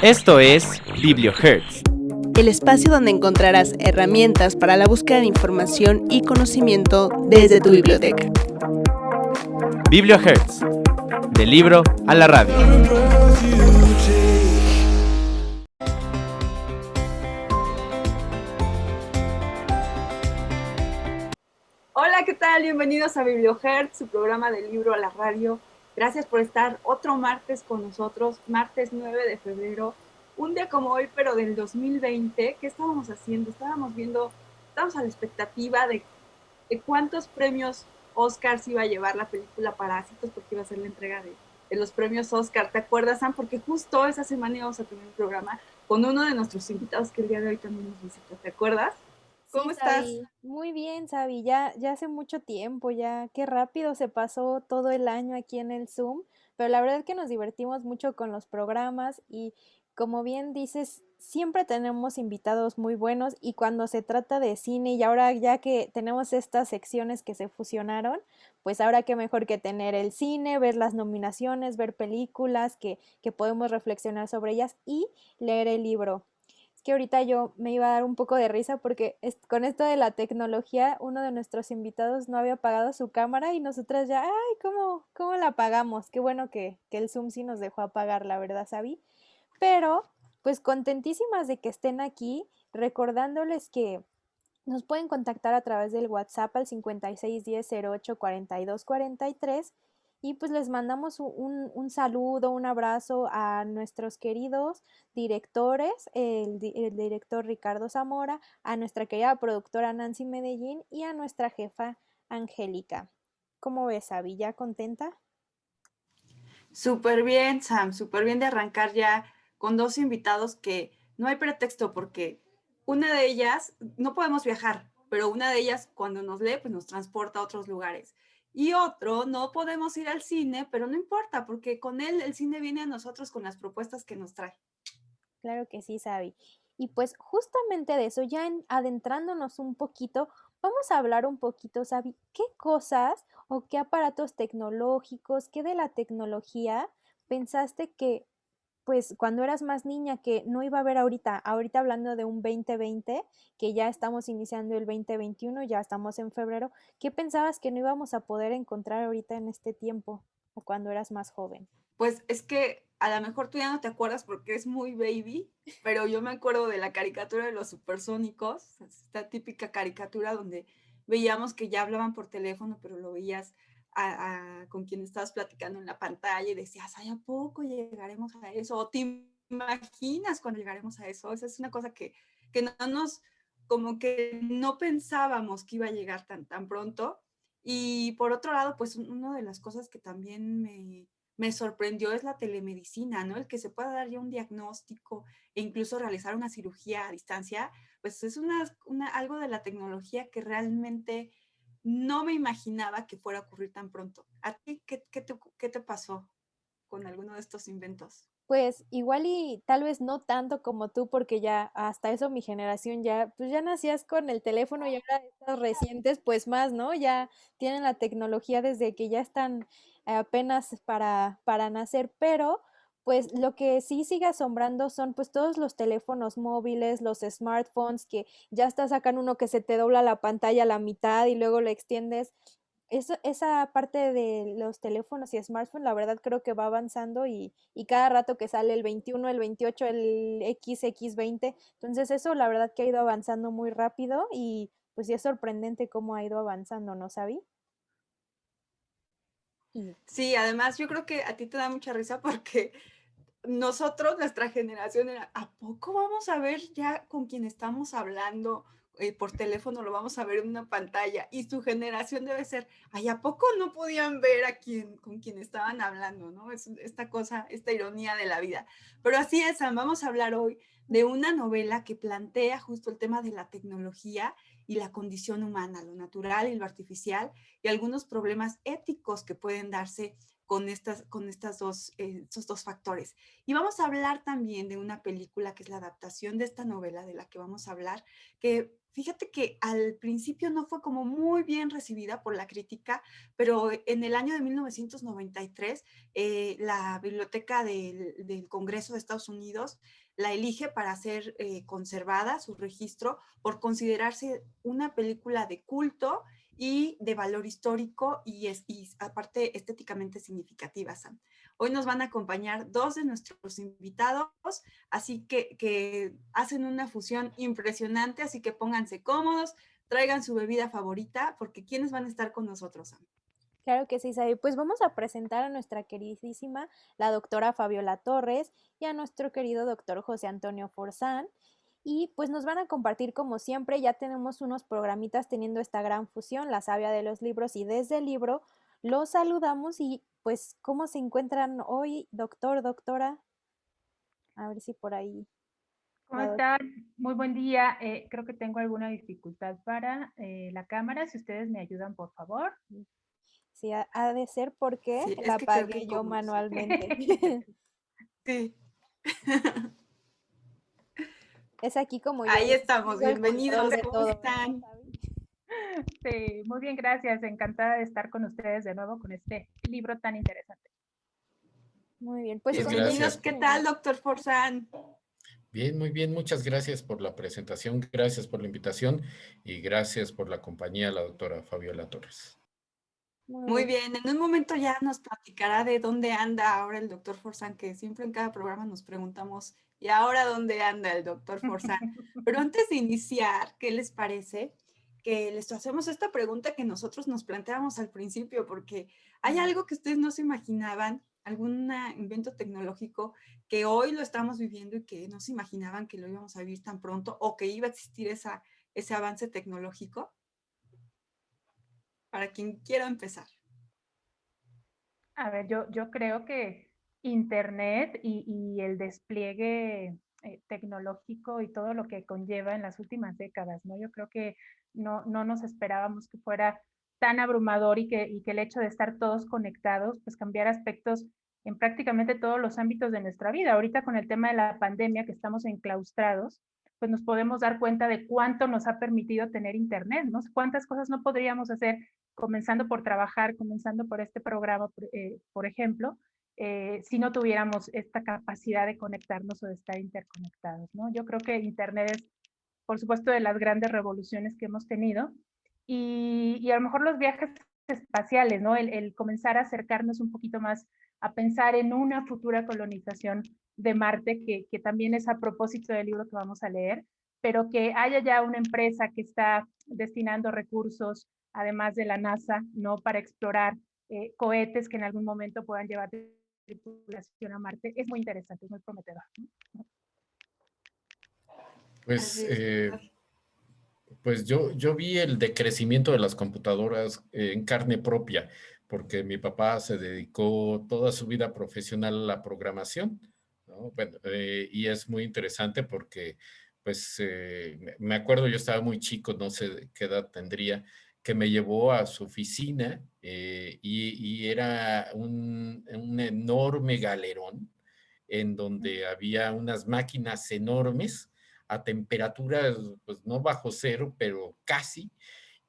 Esto es Bibliohertz, el espacio donde encontrarás herramientas para la búsqueda de información y conocimiento desde tu biblioteca. Bibliohertz, del libro a la radio. Hola, ¿qué tal? Bienvenidos a Bibliohertz, su programa del libro a la radio. Gracias por estar otro martes con nosotros, martes 9 de febrero, un día como hoy, pero del 2020. ¿Qué estábamos haciendo? Estábamos a la expectativa de cuántos premios Oscars iba a llevar la película Parásitos, porque iba a ser la entrega de los premios Oscar. ¿Te acuerdas, Sam? Porque justo esa semana íbamos a tener un programa con uno de nuestros invitados que el día de hoy también nos visita. ¿Te acuerdas? ¿Cómo Sí, estás? Sabi. Muy bien, Sabi. Ya hace mucho tiempo, ya qué rápido se pasó todo el año aquí en el Zoom, pero la verdad es que nos divertimos mucho con los programas y como bien dices, siempre tenemos invitados muy buenos y cuando se trata de cine y ahora ya que tenemos estas secciones que se fusionaron, pues ahora qué mejor que tener el cine, ver las nominaciones, ver películas que podemos reflexionar sobre ellas y leer el libro. Es que ahorita yo me iba a dar un poco de risa porque con esto de la tecnología, uno de nuestros invitados no había apagado su cámara y nosotras ya, ay, ¿cómo la apagamos? Qué bueno que el Zoom sí nos dejó apagar, la verdad, Sabi. Pero, pues contentísimas de que estén aquí, recordándoles que nos pueden contactar a través del WhatsApp al 5610-084243 y pues les mandamos un saludo, un abrazo a nuestros queridos directores, el director Ricardo Zamora, a nuestra querida productora Nancy Medellín y a nuestra jefa Angélica. ¿Cómo ves, Abby? ¿Ya contenta? Súper bien, Sam, súper bien de arrancar ya con dos invitados que no hay pretexto porque una de ellas, no podemos viajar, pero una de ellas cuando nos lee, pues nos transporta a otros lugares. Y otro, no podemos ir al cine, pero no importa porque con él el cine viene a nosotros con las propuestas que nos trae. Claro que sí, Sabi. Y pues justamente de eso, ya adentrándonos un poquito, vamos a hablar un poquito, Sabi, qué cosas o qué aparatos tecnológicos, qué de la tecnología pensaste que, pues cuando eras más niña, que no iba a haber ahorita hablando de un 2020, que ya estamos iniciando el 2021, ya estamos en febrero, ¿qué pensabas que no íbamos a poder encontrar ahorita en este tiempo o cuando eras más joven? Pues es que a lo mejor tú ya no te acuerdas porque es muy baby, pero yo me acuerdo de la caricatura de los supersónicos, esta típica caricatura donde veíamos que ya hablaban por teléfono, pero lo veías con quien estabas platicando en la pantalla y decías, ay, ¿a poco llegaremos a eso? O te imaginas cuando llegaremos a eso. Esa es una cosa que no nos, como que no pensábamos que iba a llegar tan pronto. Y por otro lado, pues una de las cosas que también me sorprendió es la telemedicina, ¿no? El que se pueda dar ya un diagnóstico e incluso realizar una cirugía a distancia, pues es algo de la tecnología que realmente no me imaginaba que fuera a ocurrir tan pronto. ¿A ti qué te pasó con alguno de estos inventos? Pues igual y tal vez no tanto como tú, porque ya hasta eso mi generación ya, pues ya nacías con el teléfono y ahora estas recientes, pues más, ¿no? Ya tienen la tecnología desde que ya están apenas para nacer, pero pues lo que sí sigue asombrando son pues todos los teléfonos móviles, los smartphones, que ya hasta sacan uno que se te dobla la pantalla a la mitad y luego lo extiendes. Esa parte de los teléfonos y smartphones, la verdad creo que va avanzando y cada rato que sale el 21, el 28, el XX20, entonces eso la verdad que ha ido avanzando muy rápido y pues sí es sorprendente cómo ha ido avanzando, ¿no, Sabi? Y Sí, además yo creo que a ti te da mucha risa porque nosotros, nuestra generación era, ¿a poco vamos a ver ya con quien estamos hablando por teléfono, lo vamos a ver en una pantalla? Y su generación debe ser, ay, ¿a poco no podían ver con quien estaban hablando, ¿no? Es esta cosa, esta ironía de la vida. Pero así es, Sam, vamos a hablar hoy de una novela que plantea justo el tema de la tecnología y la condición humana, lo natural y lo artificial, y algunos problemas éticos que pueden darse con estos dos factores. Y vamos a hablar también de una película que es la adaptación de esta novela de la que vamos a hablar, que fíjate que al principio no fue como muy bien recibida por la crítica, pero en el año de 1993 la Biblioteca del Congreso de Estados Unidos la elige para ser conservada, su registro, por considerarse una película de culto y de valor histórico y aparte estéticamente significativa, Sam. Hoy nos van a acompañar dos de nuestros invitados, así que hacen una fusión impresionante, así que pónganse cómodos, traigan su bebida favorita, porque ¿quiénes van a estar con nosotros, Sam? Claro que sí, Sabi. Pues vamos a presentar a nuestra queridísima, la doctora Fabiola Torres, y a nuestro querido doctor José Antonio Forzán. Y pues nos van a compartir, como siempre, ya tenemos unos programitas teniendo esta gran fusión, la savia de los libros, y desde el libro los saludamos y pues, ¿cómo se encuentran hoy, doctor, doctora? A ver si por ahí. ¿Cómo están? Muy buen día. Creo que tengo alguna dificultad para la cámara. Si ustedes me ayudan, por favor. Sí, ha de ser porque Sí, es la que creo apagué que yo como... manualmente. Sí. Es aquí como yo. Ahí estamos, tengo el control bienvenidos, de ¿cómo todo, están? ¿verdad, Sabi? Sí, muy bien, gracias. Encantada de estar con ustedes de nuevo con este libro tan interesante. Muy bien, pues Muchas Bienvenidos, gracias. ¿qué tal, doctor Forzán? Bien, muy bien. Muchas gracias por la presentación, gracias por la invitación y gracias por la compañía, la doctora Fabiola Torres. Muy bien, en un momento ya nos platicará de dónde anda ahora el doctor Forzán, que siempre en cada programa nos preguntamos, ¿y ahora dónde anda el doctor Forzán? Pero antes de iniciar, ¿qué les parece? Que les hacemos esta pregunta que nosotros nos planteamos al principio, porque hay algo que ustedes no se imaginaban, algún invento tecnológico que hoy lo estamos viviendo y que no se imaginaban que lo íbamos a vivir tan pronto o que iba a existir ese avance tecnológico. Para quien quiera empezar. A ver, yo creo que Internet y el despliegue tecnológico y todo lo que conlleva en las últimas décadas, ¿no? Yo creo que no nos esperábamos que fuera tan abrumador y que el hecho de estar todos conectados, pues cambiar aspectos en prácticamente todos los ámbitos de nuestra vida. Ahorita con el tema de la pandemia, que estamos enclaustrados, pues nos podemos dar cuenta de cuánto nos ha permitido tener Internet, ¿no? Cuántas cosas no podríamos hacer comenzando por trabajar, comenzando por este programa, por ejemplo, si no tuviéramos esta capacidad de conectarnos o de estar interconectados, ¿no? Yo creo que Internet es, por supuesto, de las grandes revoluciones que hemos tenido y a lo mejor los viajes espaciales, ¿no? El comenzar a acercarnos un poquito más a pensar en una futura colonización de Marte, que también es a propósito del libro que vamos a leer, pero que haya ya una empresa que está destinando recursos, además de la NASA, ¿no? Para explorar cohetes que en algún momento puedan llevar tripulación a Marte, es muy interesante, es muy prometedor, ¿no? Pues, pues yo vi el decrecimiento de las computadoras en carne propia, porque mi papá se dedicó toda su vida profesional a la programación, ¿no? Bueno, y es muy interesante porque, pues, me acuerdo, yo estaba muy chico, no sé qué edad tendría, que me llevó a su oficina y era un enorme galerón en donde había unas máquinas enormes a temperaturas, pues no bajo cero, pero casi,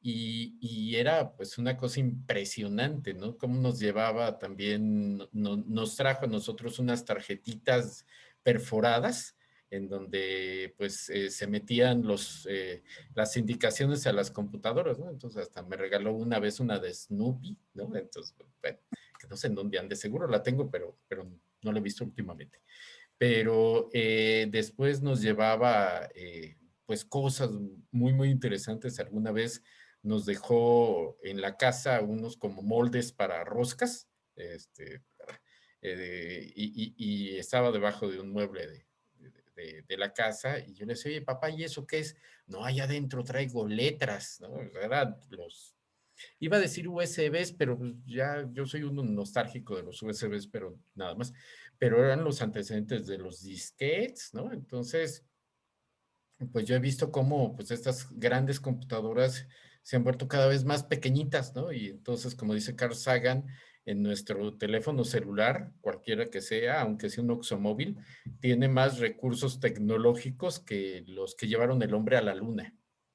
y era pues una cosa impresionante, ¿no? Cómo nos llevaba también, nos trajo a nosotros unas tarjetitas perforadas en donde pues se metían las indicaciones a las computadoras, ¿no? Entonces hasta me regaló una vez una de Snoopy, ¿no? Entonces, bueno, que no sé en dónde ande, seguro la tengo, pero no la he visto últimamente. Pero después nos llevaba pues cosas muy, muy interesantes. Alguna vez nos dejó en la casa unos como moldes para roscas, y estaba debajo de un mueble de la casa, y yo le decía, oye, papá, ¿y eso qué es? No, allá adentro traigo letras, ¿no? Eran iba a decir USBs, pero pues ya yo soy un nostálgico de los USBs, pero nada más. Pero eran los antecedentes de los disquetes, ¿no? Entonces, pues yo he visto cómo pues estas grandes computadoras se han vuelto cada vez más pequeñitas, ¿no? Y entonces, como dice Carl Sagan, en nuestro teléfono celular, cualquiera que sea, aunque sea un oxomóvil, tiene más recursos tecnológicos que los que llevaron el hombre a la luna.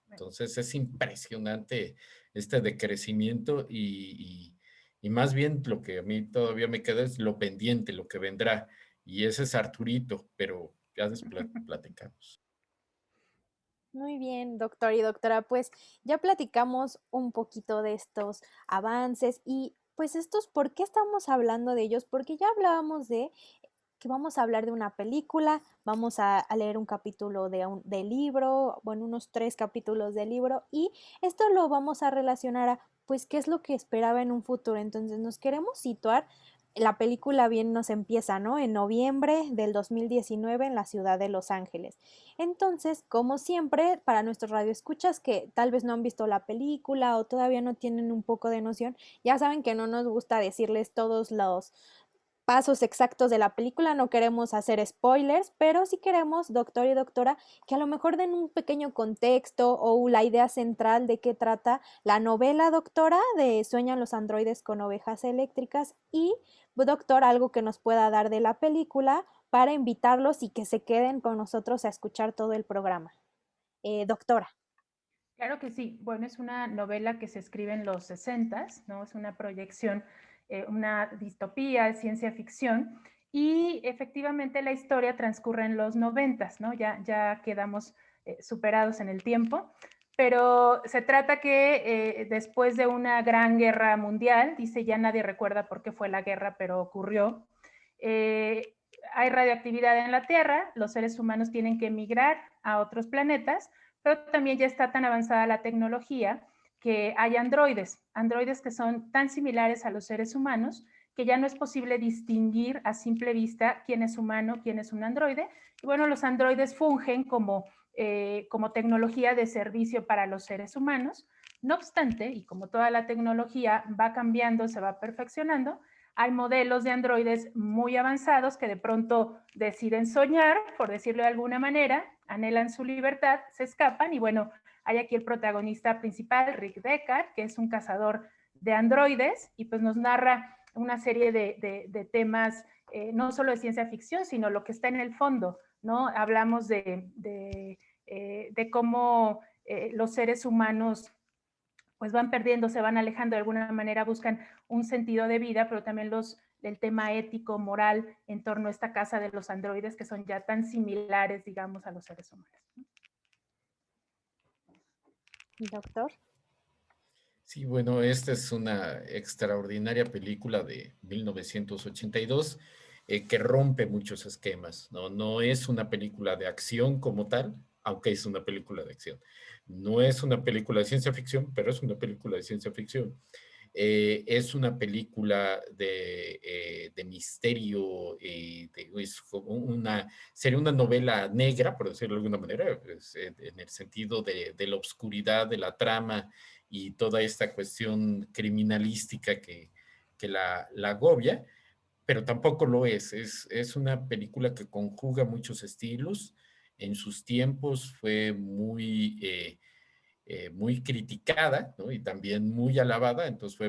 Entonces es impresionante este decrecimiento y más bien lo que a mí todavía me queda es lo pendiente, lo que vendrá. Y ese es Arturito, pero ya después platicamos. Muy bien, doctor y doctora, pues ya platicamos un poquito de estos avances y pues estos, ¿por qué estamos hablando de ellos? Porque ya hablábamos de que vamos a hablar de una película, vamos a leer un capítulo de libro, bueno, unos 3 capítulos de libro, y esto lo vamos a relacionar a, pues, qué es lo que esperaba en un futuro. Entonces, nos queremos situar, la película bien nos empieza, ¿no? En noviembre del 2019 en la ciudad de Los Ángeles. Entonces, como siempre, para nuestros radioescuchas que tal vez no han visto la película o todavía no tienen un poco de noción, ya saben que no nos gusta decirles todos los pasos exactos de la película, no queremos hacer spoilers, pero sí queremos, doctor y doctora, que a lo mejor den un pequeño contexto o la idea central de qué trata la novela, doctora, de Sueñan los androides con ovejas eléctricas y, doctor, algo que nos pueda dar de la película para invitarlos y que se queden con nosotros a escuchar todo el programa. Doctora. Claro que sí. Bueno, es una novela que se escribe en los 60s, ¿no? Es una proyección, una distopía, ciencia ficción, y efectivamente la historia transcurre en los 90s, ¿no? Ya quedamos superados en el tiempo, pero se trata que después de una gran guerra mundial, dice, ya nadie recuerda por qué fue la guerra, pero ocurrió, hay radioactividad en la Tierra, los seres humanos tienen que emigrar a otros planetas, pero también ya está tan avanzada la tecnología que hay androides que son tan similares a los seres humanos que ya no es posible distinguir a simple vista quién es humano, quién es un androide. Y bueno, los androides fungen como tecnología de servicio para los seres humanos. No obstante, y como toda la tecnología va cambiando, se va perfeccionando, hay modelos de androides muy avanzados que de pronto deciden soñar, por decirlo de alguna manera, anhelan su libertad, se escapan y bueno, hay aquí el protagonista principal, Rick Deckard, que es un cazador de androides y pues nos narra una serie de temas, no solo de ciencia ficción, sino lo que está en el fondo, ¿no? Hablamos de cómo los seres humanos pues van perdiendo, se van alejando de alguna manera, buscan un sentido de vida, pero también el tema ético, moral, en torno a esta casa de los androides que son ya tan similares, digamos, a los seres humanos. Doctor. Sí, bueno, esta es una extraordinaria película de 1982 que rompe muchos esquemas, ¿no? No es una película de acción como tal, aunque es una película de acción. No es una película de ciencia ficción, pero es una película de ciencia ficción. Es una película de misterio, sería una novela negra, por decirlo de alguna manera, pues, en el sentido de la oscuridad de la trama y toda esta cuestión criminalística que la agobia, pero tampoco lo es una película que conjuga muchos estilos. En sus tiempos fue muy criticada, ¿no? Y también muy alabada, entonces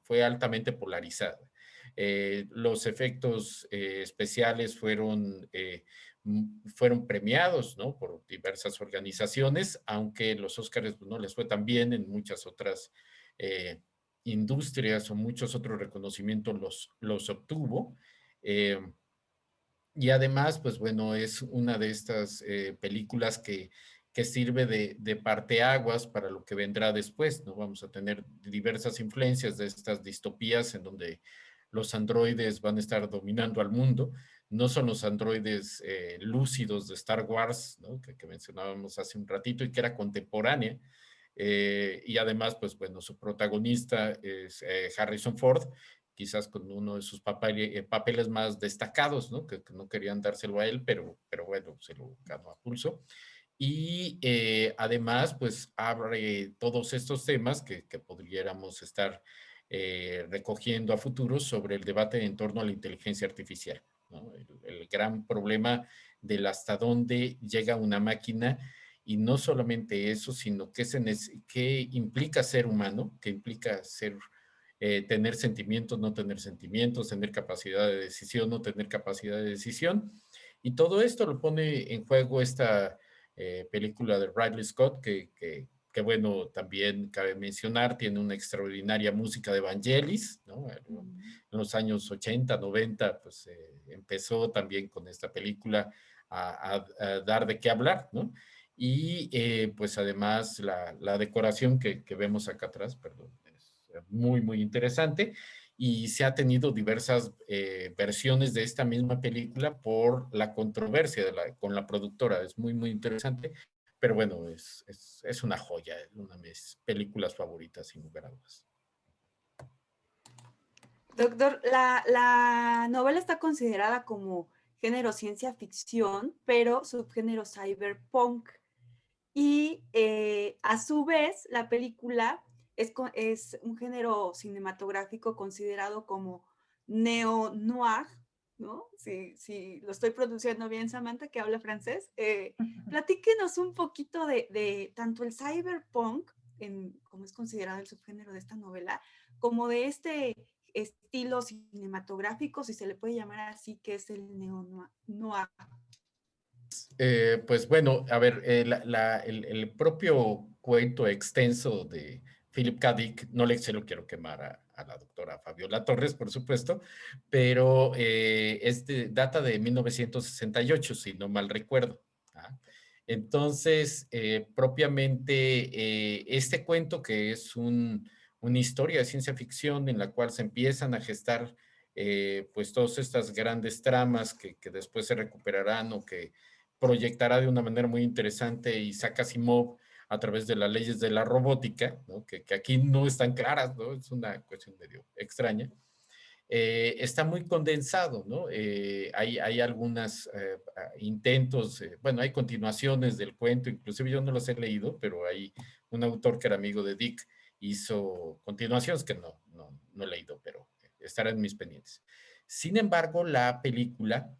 fue altamente polarizada. Los efectos especiales fueron premiados, ¿no? Por diversas organizaciones, aunque los Óscares pues, no les fue tan bien en muchas otras industrias o muchos otros reconocimientos los obtuvo. Y además, pues bueno, es una de estas películas que sirve de parteaguas para lo que vendrá después, ¿no? Vamos a tener diversas influencias de estas distopías en donde los androides van a estar dominando al mundo. No son los androides lúcidos de Star Wars, ¿no? que mencionábamos hace un ratito y que era contemporánea. Y además, pues bueno, su protagonista es Harrison Ford, quizás con uno de sus papeles más destacados, ¿no? Que no querían dárselo a él, pero bueno, se lo ganó a pulso. Y además, pues abre todos estos temas que pudiéramos estar recogiendo a futuro sobre el debate en torno a la inteligencia artificial, ¿no? El gran problema del hasta dónde llega una máquina y no solamente eso, sino qué implica ser humano, qué implica ser tener sentimientos, no tener sentimientos, tener capacidad de decisión, no tener capacidad de decisión. Y todo esto lo pone en juego esta película de Ridley Scott, que bueno, también cabe mencionar, tiene una extraordinaria música de Vangelis, ¿no? En los años 80, 90, pues empezó también con esta película a dar de qué hablar, ¿no? Y pues además la decoración que vemos acá atrás, perdón, es muy, muy interesante. Y se ha tenido diversas versiones de esta misma película por la controversia con la productora. Es muy, muy interesante. Pero bueno, es una joya, es una de mis películas favoritas, sin lugar a dudas. Doctor, la novela está considerada como género ciencia ficción, pero subgénero cyberpunk. Y a su vez, la película es un género cinematográfico considerado como neo-noir, ¿no? Si lo estoy pronunciando bien, Samantha, que habla francés. Platíquenos un poquito de tanto el cyberpunk, como es considerado el subgénero de esta novela, como de este estilo cinematográfico, si se le puede llamar así, que es el neo-noir. Pues bueno, a ver, el propio cuento extenso de Philip K. Dick, se lo quiero quemar a la doctora Fabiola Torres, por supuesto, pero data de 1968, si no mal recuerdo. ¿Ah? Entonces, propiamente, este cuento que es una historia de ciencia ficción en la cual se empiezan a gestar pues todas estas grandes tramas que después se recuperarán o que proyectará de una manera muy interesante Isaac Asimov a través de las leyes de la robótica, ¿no? que aquí no están claras, ¿no? Es una cuestión medio extraña. Está muy condensado, ¿no? Hay algunos intentos, bueno, hay continuaciones del cuento, inclusive yo no los he leído, pero hay un autor que era amigo de Dick, hizo continuaciones que no he leído, pero estará en mis pendientes. Sin embargo, la película,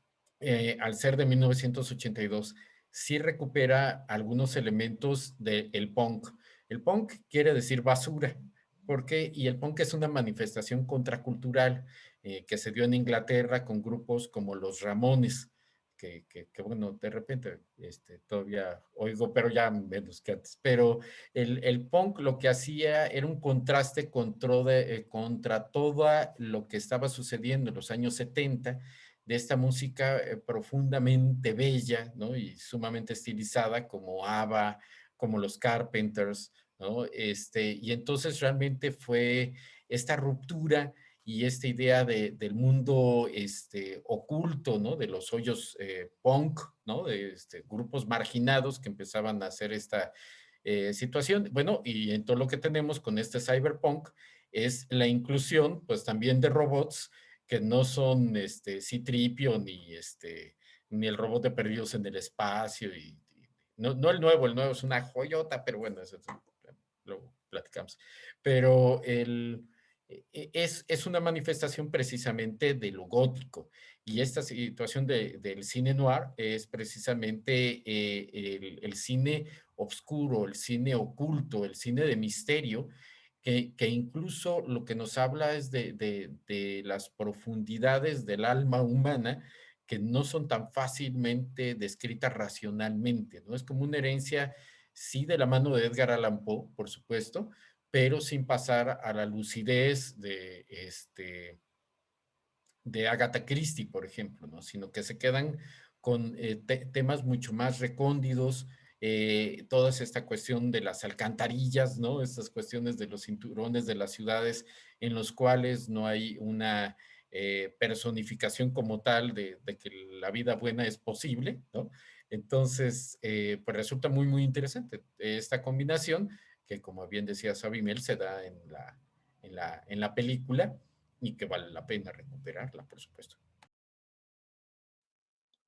al ser de 1982, sí recupera algunos elementos del punk. El punk quiere decir basura, porque y el punk es una manifestación contracultural que se dio en Inglaterra con grupos como los Ramones, bueno, de repente todavía oigo, pero ya menos que antes. Pero el punk lo que hacía era un contraste contra todo lo que estaba sucediendo en los años 70 de esta música profundamente bella, ¿no? Y sumamente estilizada como ABBA, como los Carpenters, ¿no? Y entonces realmente fue esta ruptura y esta idea del mundo oculto, ¿no? De los hoyos punk, ¿no? De grupos marginados que empezaban a hacer esta situación. Bueno, y en todo lo que tenemos con este cyberpunk es la inclusión, pues también de robots que no son C-3PO ni el robot de Perdidos en el Espacio y no el nuevo es una joyota, pero bueno, eso luego platicamos. Pero es una manifestación precisamente de lo gótico. Y esta situación del cine noir es precisamente el cine oscuro, el cine oculto, el cine de misterio, que incluso lo que nos habla es de las profundidades del alma humana que no son tan fácilmente descritas racionalmente, ¿no? Es como una herencia, sí, de la mano de Edgar Allan Poe, por supuesto, pero sin pasar a la lucidez de Agatha Christie, por ejemplo, ¿no? Sino que se quedan con temas mucho más recóndidos, toda esta cuestión de las alcantarillas, ¿no? Estas cuestiones de los cinturones de las ciudades en los cuales no hay una personificación como tal de que la vida buena es posible, ¿no? Entonces, pues resulta muy, muy interesante esta combinación que, como bien decía Sabimel, se da en la película y que vale la pena recuperarla, por supuesto.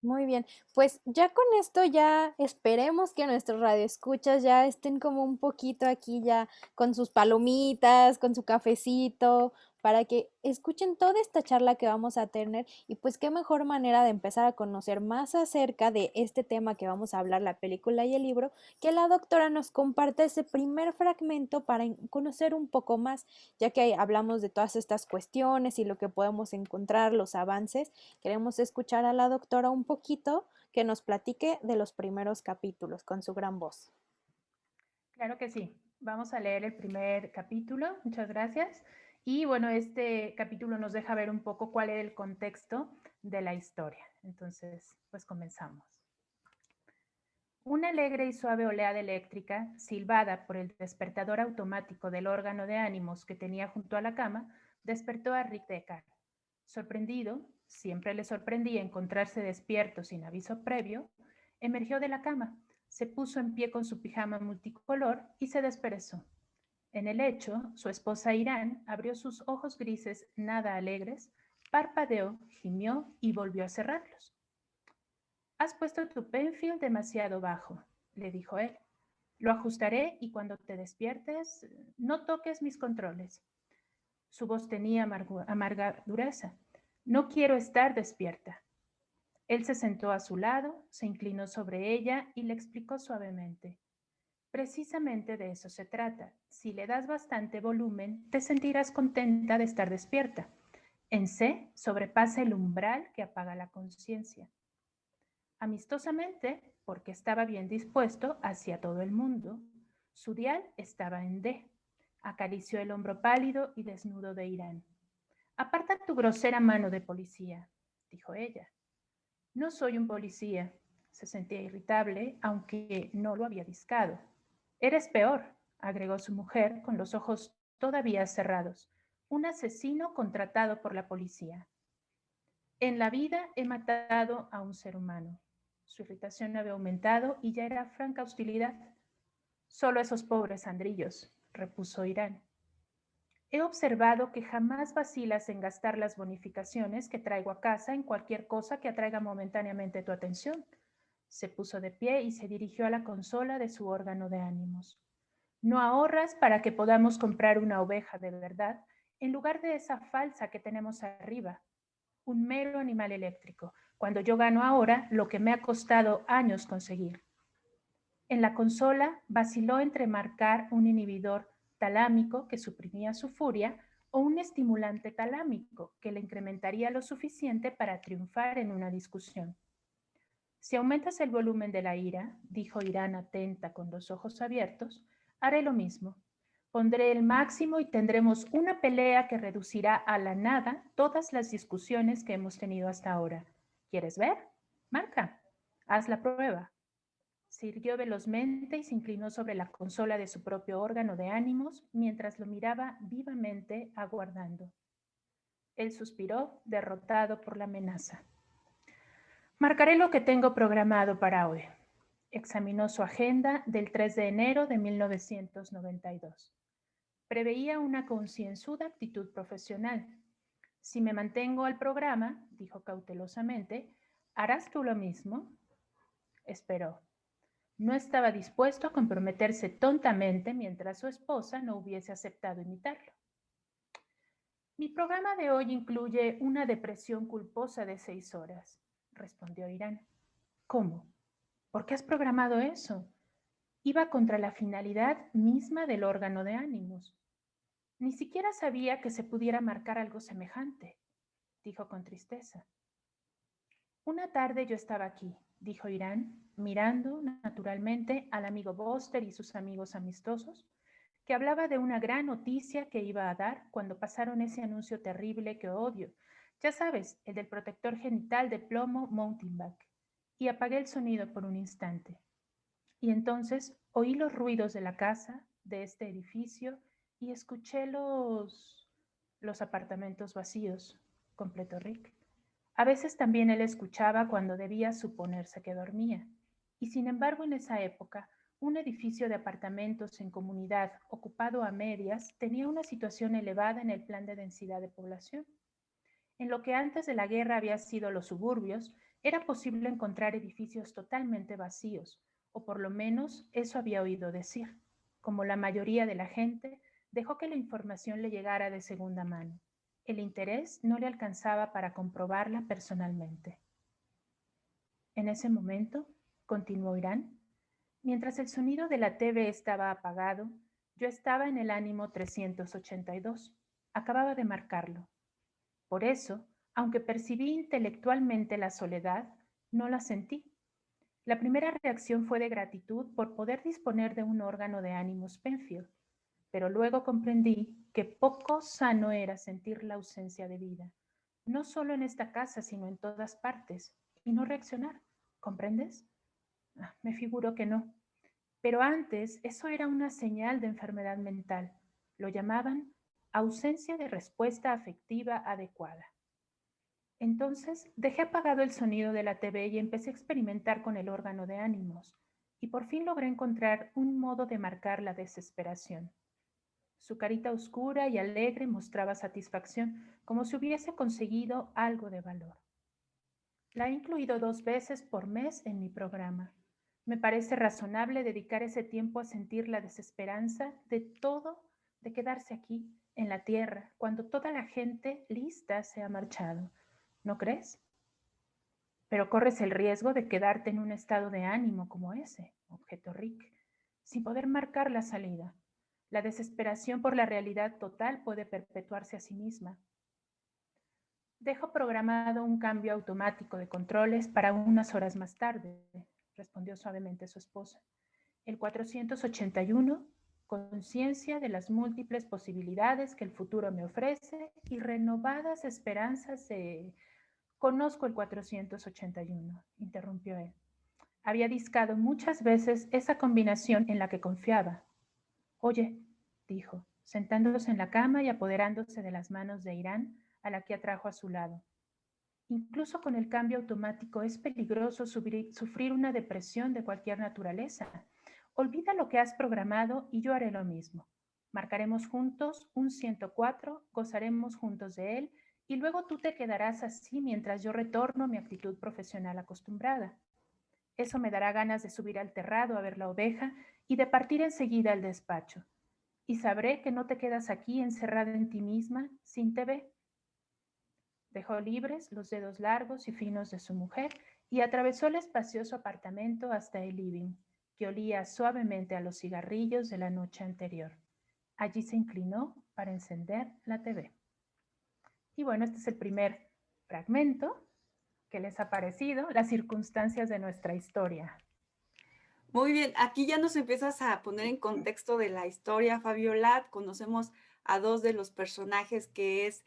Muy bien, pues ya con esto ya esperemos que nuestros radioescuchas ya estén como un poquito aquí ya con sus palomitas, con su cafecito, para que escuchen toda esta charla que vamos a tener y pues qué mejor manera de empezar a conocer más acerca de este tema que vamos a hablar, la película y el libro, que la doctora nos comparta ese primer fragmento para conocer un poco más, ya que hablamos de todas estas cuestiones y lo que podemos encontrar, los avances. Queremos escuchar a la doctora un poquito que nos platique de los primeros capítulos con su gran voz. Claro que sí. Vamos a leer el primer capítulo. Muchas gracias. Y bueno, este capítulo nos deja ver un poco cuál es el contexto de la historia. Entonces, pues comenzamos. Una alegre y suave oleada eléctrica, silbada por el despertador automático del órgano de ánimos que tenía junto a la cama, despertó a Rick Deckard. Sorprendido, siempre le sorprendía encontrarse despierto sin aviso previo, emergió de la cama, se puso en pie con su pijama multicolor y se desperezó. En el lecho, su esposa Irán abrió sus ojos grises nada alegres, parpadeó, gimió y volvió a cerrarlos. Has puesto tu Penfield demasiado bajo, le dijo él. Lo ajustaré y cuando te despiertes, no toques mis controles. Su voz tenía amarga dureza. No quiero estar despierta. Él se sentó a su lado, se inclinó sobre ella y le explicó suavemente. Precisamente de eso se trata. Si le das bastante volumen, te sentirás contenta de estar despierta. En C sobrepasa el umbral que apaga la conciencia. Amistosamente, porque estaba bien dispuesto hacia todo el mundo, su dial estaba en D. Acarició el hombro pálido y desnudo de Irán. Aparta tu grosera mano de policía, dijo ella. No soy un policía. Se sentía irritable, aunque no lo había discado. Eres peor, agregó su mujer con los ojos todavía cerrados. Un asesino contratado por la policía. En la vida he matado a un ser humano. Su irritación había aumentado y ya era franca hostilidad. Solo esos pobres andrillos, repuso Irán. He observado que jamás vacilas en gastar las bonificaciones que traigo a casa en cualquier cosa que atraiga momentáneamente tu atención. Se puso de pie y se dirigió a la consola de su órgano de ánimos. No ahorras para que podamos comprar una oveja de verdad en lugar de esa falsa que tenemos arriba. Un mero animal eléctrico, cuando yo gano ahora lo que me ha costado años conseguir. En la consola vaciló entre marcar un inhibidor talámico que suprimía su furia o un estimulante talámico que le incrementaría lo suficiente para triunfar en una discusión. Si aumentas el volumen de la ira, dijo Irán atenta con los ojos abiertos, haré lo mismo. Pondré el máximo y tendremos una pelea que reducirá a la nada todas las discusiones que hemos tenido hasta ahora. ¿Quieres ver? Marca. Haz la prueba. Se irguió velozmente y se inclinó sobre la consola de su propio órgano de ánimos mientras lo miraba vivamente aguardando. Él suspiró, derrotado por la amenaza. Marcaré lo que tengo programado para hoy. Examinó su agenda del 3 de enero de 1992. Preveía una concienzuda actitud profesional. Si me mantengo al programa, dijo cautelosamente, ¿harás tú lo mismo? Esperó. No estaba dispuesto a comprometerse tontamente mientras su esposa no hubiese aceptado imitarlo. Mi programa de hoy incluye una depresión culposa de 6 horas, respondió Irán. ¿Cómo? ¿Por qué has programado eso? Iba contra la finalidad misma del órgano de ánimos. Ni siquiera sabía que se pudiera marcar algo semejante, dijo con tristeza. Una tarde yo estaba aquí, dijo Irán, mirando naturalmente al amigo Buster y sus amigos amistosos, que hablaba de una gran noticia que iba a dar cuando pasaron ese anuncio terrible que odio. Ya sabes, el del protector genital de plomo Mountain Back. Y apagué el sonido por un instante. Y entonces oí los ruidos de la casa, de este edificio, y escuché los apartamentos vacíos, completó Rick. A veces también él escuchaba cuando debía suponerse que dormía. Y sin embargo, en esa época, un edificio de apartamentos en comunidad ocupado a medias tenía una situación elevada en el plan de densidad de población. En lo que antes de la guerra había sido los suburbios, era posible encontrar edificios totalmente vacíos, o por lo menos eso había oído decir. Como la mayoría de la gente, dejó que la información le llegara de segunda mano. El interés no le alcanzaba para comprobarla personalmente. En ese momento, continuó Irán, mientras el sonido de la TV estaba apagado, yo estaba en el ánimo 382. Acababa de marcarlo. Por eso, aunque percibí intelectualmente la soledad, no la sentí. La primera reacción fue de gratitud por poder disponer de un órgano de ánimos Penfield, pero luego comprendí que poco sano era sentir la ausencia de vida, no solo en esta casa, sino en todas partes, y no reaccionar. ¿Comprendes? Me figuro que no. Pero antes eso era una señal de enfermedad mental. Lo llamaban ausencia de respuesta afectiva adecuada. Entonces dejé apagado el sonido de la TV y empecé a experimentar con el órgano de ánimos, y por fin logré encontrar un modo de marcar la desesperación. Su carita oscura y alegre mostraba satisfacción, como si hubiese conseguido algo de valor. La he incluido 2 veces por mes en mi programa. Me parece razonable dedicar ese tiempo a sentir la desesperanza de todo, de quedarse aquí, en la tierra, cuando toda la gente lista se ha marchado. ¿No crees? Pero corres el riesgo de quedarte en un estado de ánimo como ese, objetó Rick, sin poder marcar la salida. La desesperación por la realidad total puede perpetuarse a sí misma. Dejo programado un cambio automático de controles para unas horas más tarde, respondió suavemente su esposa. El 481, conciencia de las múltiples posibilidades que el futuro me ofrece y renovadas esperanzas de... Conozco el 481, interrumpió él. Había discado muchas veces esa combinación en la que confiaba. Oye, dijo, sentándose en la cama y apoderándose de las manos de Irán, a la que atrajo a su lado. Incluso con el cambio automático es peligroso sufrir una depresión de cualquier naturaleza. Olvida lo que has programado y yo haré lo mismo. Marcaremos juntos un 104, gozaremos juntos de él y luego tú te quedarás así mientras yo retorno a mi actitud profesional acostumbrada. Eso me dará ganas de subir al terrado a ver la oveja y de partir enseguida al despacho. Y sabré que no te quedas aquí encerrada en ti misma, sin TV. Dejó libres los dedos largos y finos de su mujer y atravesó el espacioso apartamento hasta el living, que olía suavemente a los cigarrillos de la noche anterior. Allí se inclinó para encender la TV. Y bueno, este es el primer fragmento que les ha parecido, las circunstancias de nuestra historia. Muy bien, aquí ya nos empiezas a poner en contexto de la historia, Fabiola. Conocemos a 2 de los personajes, que es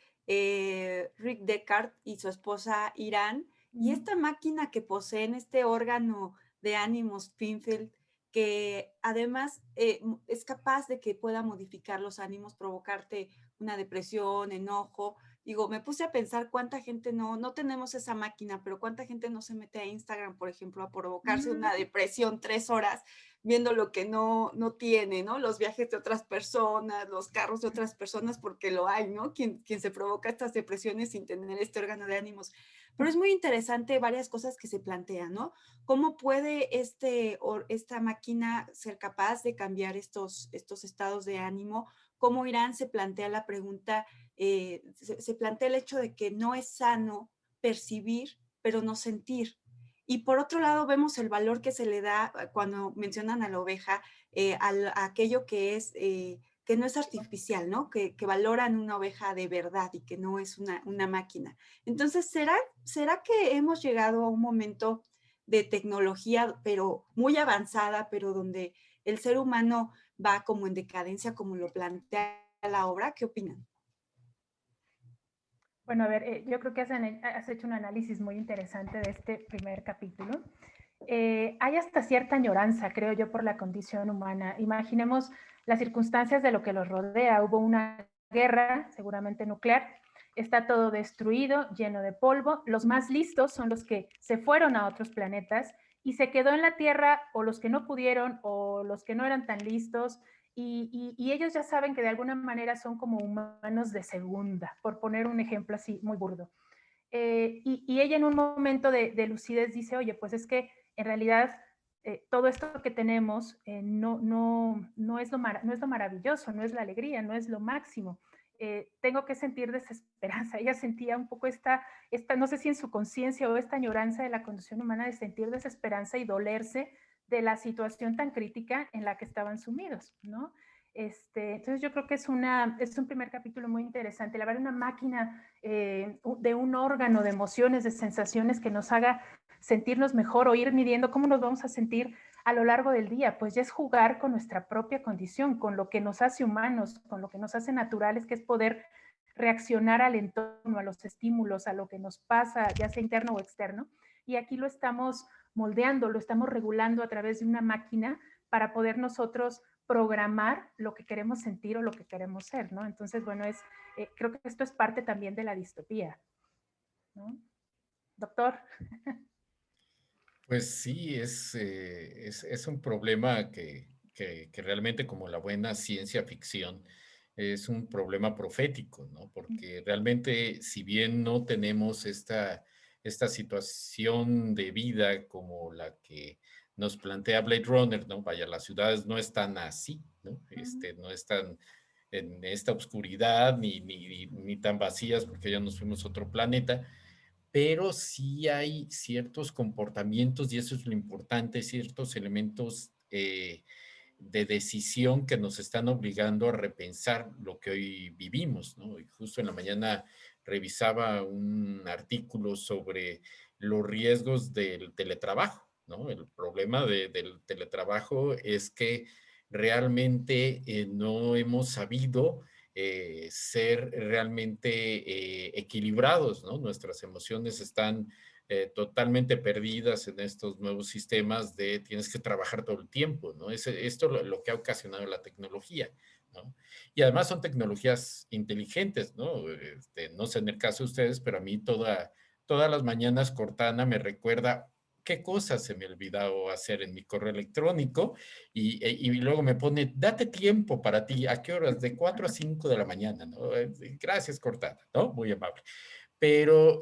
Rick Deckard y su esposa Irán, y esta máquina que poseen, este órgano de ánimos Penfield, que además es capaz de que pueda modificar los ánimos, provocarte una depresión, enojo. Digo, me puse a pensar cuánta gente no tenemos esa máquina, pero cuánta gente no se mete a Instagram, por ejemplo, a provocarse una depresión 3 horas viendo lo que no tiene, ¿no? Los viajes de otras personas, los carros de otras personas, porque lo hay, ¿no? Quien se provoca estas depresiones sin tener este órgano de ánimos. Pero es muy interesante varias cosas que se plantean, ¿no? ¿Cómo puede esta máquina ser capaz de cambiar estos estados de ánimo? ¿Cómo Irán se plantea la pregunta, se plantea el hecho de que no es sano percibir, pero no sentir? Y por otro lado vemos el valor que se le da cuando mencionan a la oveja, a aquello que no es artificial, ¿no? Que valoran una oveja de verdad y que no es una máquina. Entonces, ¿será que hemos llegado a un momento de tecnología, pero muy avanzada, pero donde el ser humano va como en decadencia, como lo plantea la obra? ¿Qué opinan? Bueno, a ver, yo creo que has hecho un análisis muy interesante de este primer capítulo. Hay hasta cierta añoranza, creo yo, por la condición humana. Imaginemos las circunstancias de lo que los rodea. Hubo una guerra, seguramente nuclear, está todo destruido, lleno de polvo. Los más listos son los que se fueron a otros planetas y se quedó en la Tierra, o los que no pudieron, o los que no eran tan listos, y ellos ya saben que de alguna manera son como humanos de segunda, por poner un ejemplo así muy burdo. Y ella en un momento de lucidez dice, oye, pues es que en realidad todo esto que tenemos no es lo maravilloso, no es la alegría, no es lo máximo. tengo que sentir desesperanza. Ella sentía un poco no sé si en su conciencia o esta añoranza de la condición humana de sentir desesperanza y dolerse de la situación tan crítica en la que estaban sumidos, ¿no? Entonces yo creo que es un primer capítulo muy interesante, la verdad, una máquina de un órgano de emociones, de sensaciones que nos haga sentirnos mejor o ir midiendo cómo nos vamos a sentir a lo largo del día, pues ya es jugar con nuestra propia condición, con lo que nos hace humanos, con lo que nos hace naturales, que es poder reaccionar al entorno, a los estímulos, a lo que nos pasa, ya sea interno o externo. Y aquí lo estamos moldeando, lo estamos regulando a través de una máquina para poder nosotros programar lo que queremos sentir o lo que queremos ser, ¿no? Entonces, bueno, creo que esto es parte también de la distopía, ¿no? Doctor. Pues sí, es un problema que realmente, como la buena ciencia ficción, es un problema profético, ¿no? Porque realmente, si bien no tenemos esta situación de vida como la que nos plantea Blade Runner, ¿no? Vaya, las ciudades no están así, ¿no? No están en esta oscuridad ni tan vacías porque ya nos fuimos a otro planeta, pero sí hay ciertos comportamientos, y eso es lo importante, ciertos elementos de decisión que nos están obligando a repensar lo que hoy vivimos, ¿no? Y justo en la mañana revisaba un artículo sobre los riesgos del teletrabajo, ¿no? El problema del teletrabajo es que realmente no hemos sabido ser realmente equilibrados, ¿no? Nuestras emociones están totalmente perdidas en estos nuevos sistemas de tienes que trabajar todo el tiempo, ¿no? Esto es lo que ha ocasionado la tecnología, ¿no? Y además son tecnologías inteligentes, ¿no? No sé en el caso de ustedes, pero a mí todas las mañanas Cortana me recuerda qué cosas se me ha olvidado hacer en mi correo electrónico y luego me pone, date tiempo para ti, ¿a qué horas? De 4 a 5 de la mañana, ¿no? Gracias, Cortana, ¿no? Muy amable. Pero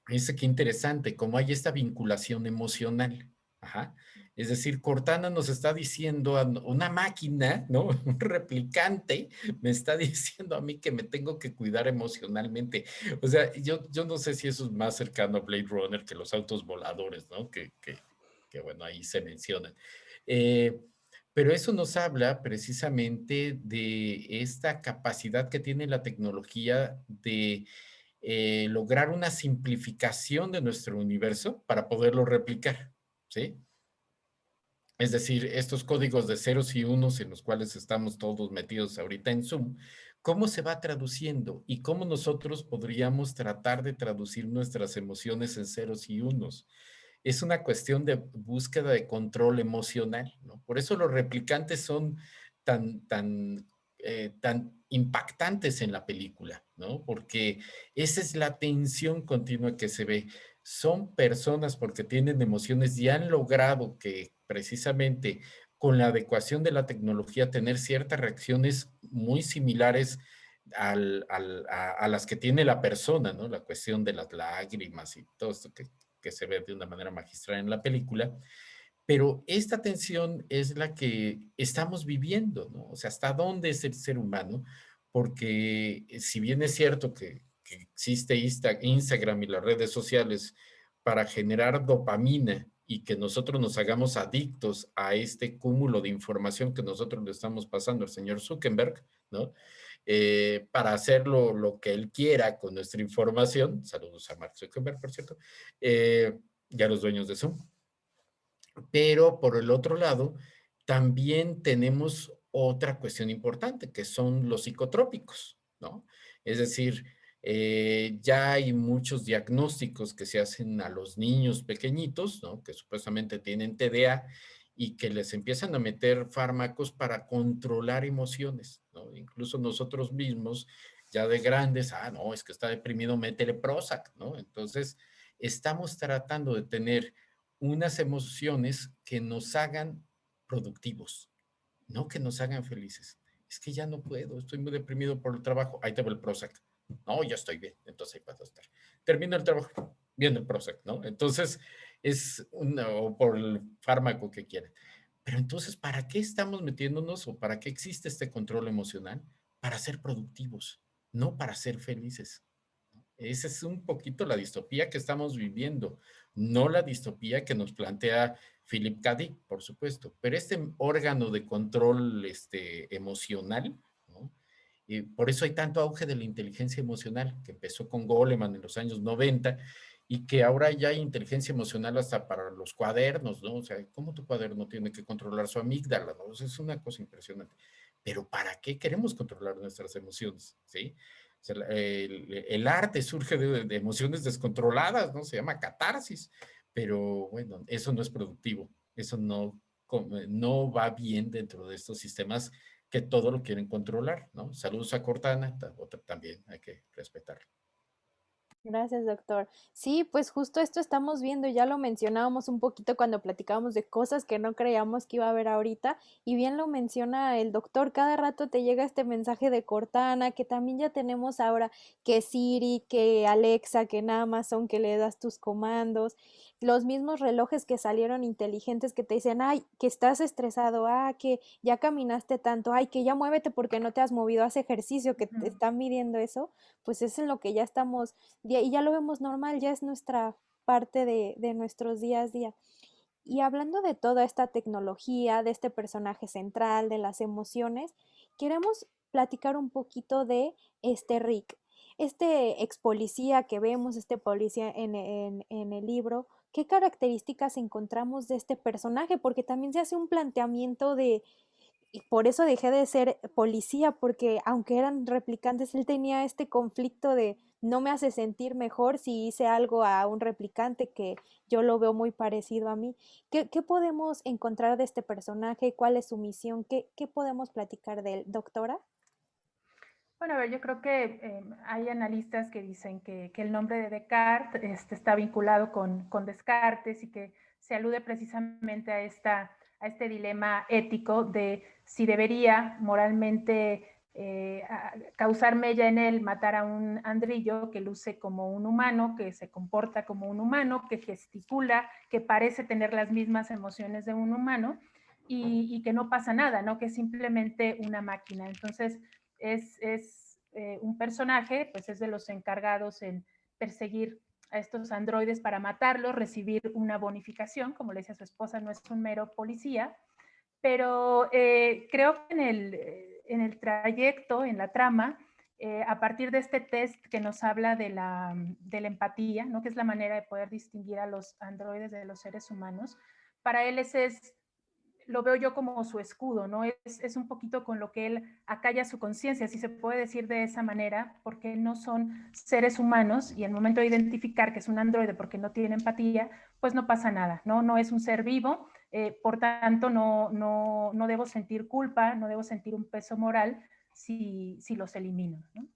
dice que interesante, cómo hay esta vinculación emocional. Ajá. Es decir, Cortana nos está diciendo, una máquina, ¿no? Un replicante me está diciendo a mí que me tengo que cuidar emocionalmente. O sea, yo no sé si eso es más cercano a Blade Runner que los autos voladores, ¿no? Que bueno, ahí se mencionan. Eh, pero eso nos habla precisamente de esta capacidad que tiene la tecnología de lograr una simplificación de nuestro universo para poderlo replicar, ¿sí? Es decir, estos códigos de ceros y unos en los cuales estamos todos metidos ahorita en Zoom, ¿cómo se va traduciendo y cómo nosotros podríamos tratar de traducir nuestras emociones en ceros y unos? Es una cuestión de búsqueda de control emocional, ¿no? Por eso los replicantes son tan impactantes en la película, ¿no? Porque esa es la tensión continua que se ve. Son personas porque tienen emociones y han logrado que precisamente con la adecuación de la tecnología tener ciertas reacciones muy similares a las que tiene la persona, ¿no? La cuestión de las lágrimas y todo esto que se ve de una manera magistral en la película, pero esta tensión es la que estamos viviendo, ¿no? O sea, ¿hasta dónde es el ser humano? Porque si bien es cierto que existe Instagram y las redes sociales para generar dopamina y que nosotros nos hagamos adictos a este cúmulo de información que nosotros le estamos pasando al señor Zuckerberg, ¿no? Para hacer lo que él quiera con nuestra información. Saludos a Mark Zuckerberg, por cierto, y a los dueños de Zoom. Pero por el otro lado, también tenemos otra cuestión importante, que son los psicotrópicos, ¿no? Es decir, ya hay muchos diagnósticos que se hacen a los niños pequeñitos, ¿no? Que supuestamente tienen TDA y que les empiezan a meter fármacos para controlar emociones, ¿no? Incluso nosotros mismos, ya de grandes, no, es que está deprimido, métele Prozac, ¿no? Entonces, estamos tratando de tener unas emociones que nos hagan productivos, no que nos hagan felices. Es que ya no puedo, estoy muy deprimido por el trabajo, ahí te va el Prozac. No, ya estoy bien, entonces ahí puedo estar. Termino el trabajo, viene el Prozac, ¿no? Entonces, o por el fármaco que quieran. Pero entonces, ¿para qué estamos metiéndonos o para qué existe este control emocional? para ser productivos, no para ser felices. Esa es un poquito la distopía que estamos viviendo, no la distopía que nos plantea Philip K. Dick, por supuesto, pero este órgano de control emocional, ¿no? Y por eso hay tanto auge de la inteligencia emocional, que empezó con Goleman en los años 90 y que ahora ya hay inteligencia emocional hasta para los cuadernos, ¿no? O sea, ¿cómo tu cuaderno tiene que controlar su amígdala, ¿no? O sea, es una cosa impresionante. Pero ¿para qué queremos controlar nuestras emociones? ¿Sí? O sea, el arte surge de emociones descontroladas, ¿no? Se llama catarsis, pero bueno, eso no es productivo, eso no va bien dentro de estos sistemas que todo lo quieren controlar, ¿no? Saludos a Cortana, también hay que respetarlo. Gracias, doctor. Sí, pues justo esto estamos viendo, ya lo mencionábamos un poquito cuando platicábamos de cosas que no creíamos que iba a haber ahorita, y bien lo menciona el doctor, cada rato te llega este mensaje de Cortana, que también ya tenemos ahora que Siri, que Alexa, que en Amazon, que le das tus comandos, los mismos relojes que salieron inteligentes que te dicen, ay, que estás estresado, ah, que ya caminaste tanto, ay, que ya muévete porque no te has movido, haz ejercicio, que te están midiendo eso, pues es en lo que ya estamos y ya lo vemos normal, ya es nuestra parte de nuestros días a día. Y hablando de toda esta tecnología, de este personaje central, de las emociones, queremos platicar un poquito de este Rick, este ex policía que vemos, este policía en el libro. ¿Qué características encontramos de este personaje? Porque también se hace un planteamiento de, y por eso dejé de ser policía, porque aunque eran replicantes, él tenía este conflicto de no me hace sentir mejor si hice algo a un replicante que yo lo veo muy parecido a mí. ¿Qué podemos encontrar de este personaje? ¿Cuál es su misión? ¿Qué podemos platicar de él, doctora? Bueno, a ver, yo creo que hay analistas que dicen que el nombre de Descartes está vinculado con Descartes y que se alude precisamente a este dilema ético de si debería moralmente causar mella en él matar a un andrillo que luce como un humano, que se comporta como un humano, que gesticula, que parece tener las mismas emociones de un humano y que no pasa nada, ¿no? Que es simplemente una máquina. Entonces, es un personaje, pues es de los encargados en perseguir a estos androides para matarlos, recibir una bonificación, como le decía su esposa, no es un mero policía, pero creo que en el trayecto, en la trama, a partir de este test que nos habla de la empatía, ¿no? Que es la manera de poder distinguir a los androides de los seres humanos, para él ese es lo veo yo como su escudo, ¿no? Es un poquito con lo que él acalla su conciencia, si se puede decir de esa manera, porque no son seres humanos y en el momento de identificar que es un androide porque no tiene empatía, pues no pasa nada, ¿no? No es un ser vivo, por tanto no debo sentir culpa, no debo sentir un peso moral si los elimino, ¿no?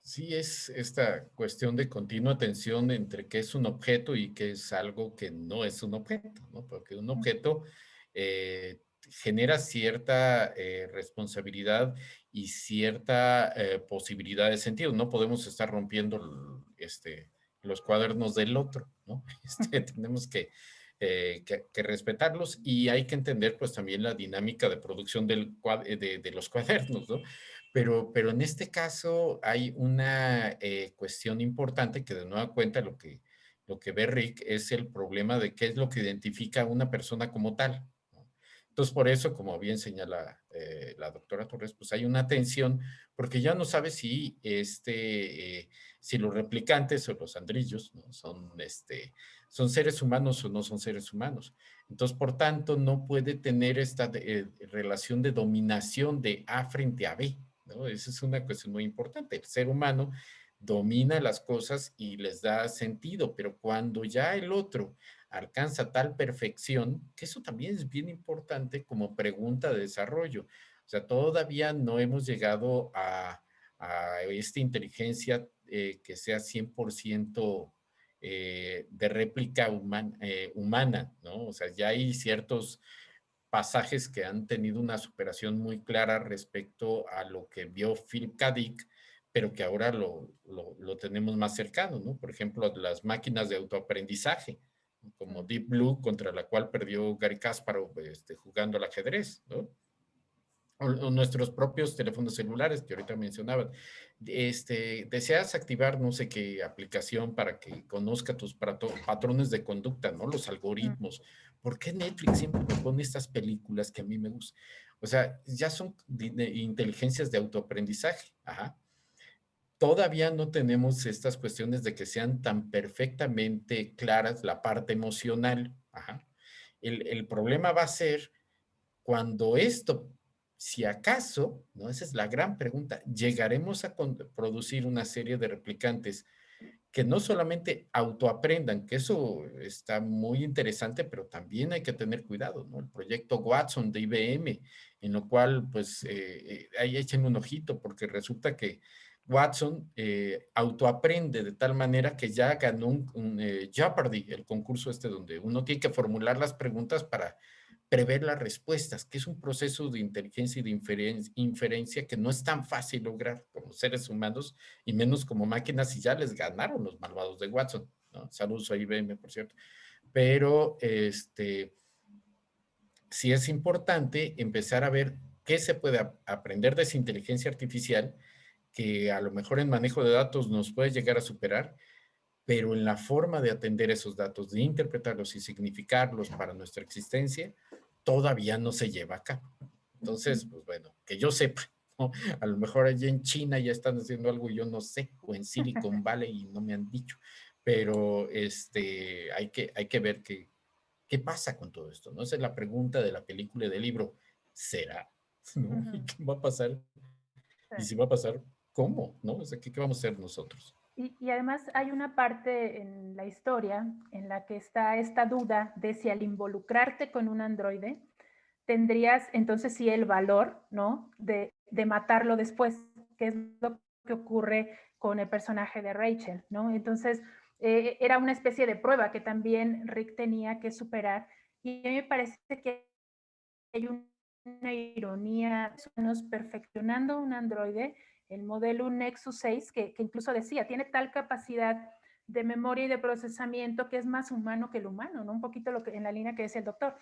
Sí, es esta cuestión de continua tensión entre qué es un objeto y qué es algo que no es un objeto, ¿no? Porque un objeto genera cierta responsabilidad y cierta posibilidad de sentido. No podemos estar rompiendo los cuadernos del otro, ¿no? Tenemos que respetarlos y hay que entender pues también la dinámica de producción de los cuadernos, ¿no? Pero en este caso hay una cuestión importante que de nueva cuenta lo que ve Rick es el problema de qué es lo que identifica a una persona como tal, ¿no? Entonces, por eso, como bien señala la doctora Torres, pues hay una tensión porque ya no sabe si los replicantes o los andrillos, ¿no? Son seres humanos o no son seres humanos. Entonces, por tanto, no puede tener esta relación de dominación de A frente a B, ¿no? Esa es una cuestión muy importante. El ser humano domina las cosas y les da sentido, pero cuando ya el otro alcanza tal perfección, que eso también es bien importante como pregunta de desarrollo. O sea, todavía no hemos llegado a esta inteligencia que sea 100% de réplica humana, ¿no? O sea, ya hay ciertos pasajes que han tenido una superación muy clara respecto a lo que vio Philip K. Dick, pero que ahora lo tenemos más cercano, ¿no? Por ejemplo, las máquinas de autoaprendizaje, como Deep Blue, contra la cual perdió Gary Kasparov jugando al ajedrez, ¿no? o nuestros propios teléfonos celulares que ahorita mencionaban. Deseas activar no sé qué aplicación para que conozca tus patrones de conducta, ¿no? Los Mm. algoritmos. ¿Por qué Netflix siempre me pone estas películas que a mí me gustan? O sea, ya son inteligencias de autoaprendizaje. Ajá. Todavía no tenemos estas cuestiones de que sean tan perfectamente claras la parte emocional. Ajá. El problema va a ser cuando esto, si acaso, ¿no? Esa es la gran pregunta, llegaremos a producir una serie de replicantes que no solamente autoaprendan, que eso está muy interesante, pero también hay que tener cuidado, ¿no? El proyecto Watson de IBM, en lo cual, pues, ahí echen un ojito, porque resulta que Watson autoaprende de tal manera que ya ganó un Jeopardy, el concurso este donde uno tiene que formular las preguntas para prever las respuestas, que es un proceso de inteligencia y de inferencia que no es tan fácil lograr como seres humanos y menos como máquinas y ya les ganaron los malvados de Watson, ¿no? Saludos a IBM, por cierto. Pero sí es importante empezar a ver qué se puede aprender de esa inteligencia artificial que a lo mejor en manejo de datos nos puede llegar a superar, pero en la forma de atender esos datos, de interpretarlos y significarlos para nuestra existencia, todavía no se lleva a cabo. Entonces, pues bueno, que yo sepa, ¿no? A lo mejor allí en China ya están haciendo algo y yo no sé, o en Silicon Valley y no me han dicho, pero hay que ver qué pasa con todo esto, ¿no? Esa es la pregunta de la película y del libro. ¿Será? ¿No? ¿Y Ujú. qué va a pasar? Sí. Y si va a pasar, ¿cómo? ¿No? O sea, ¿qué vamos a hacer nosotros? Y además hay una parte en la historia en la que está esta duda de si al involucrarte con un androide tendrías entonces sí el valor, ¿no? De matarlo después, que es lo que ocurre con el personaje de Rachel, ¿no? Entonces era una especie de prueba que también Rick tenía que superar y a mí me parece que hay una ironía, nos perfeccionando un androide, el modelo Nexus 6, que incluso decía, tiene tal capacidad de memoria y de procesamiento que es más humano que el humano, ¿no? Un poquito lo que, en la línea que decía el doctor.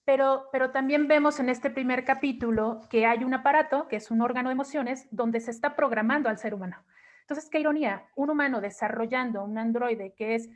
Pero también vemos en este primer capítulo que hay un aparato, que es un órgano de emociones, donde se está programando al ser humano. Entonces, qué ironía, un humano desarrollando un androide que es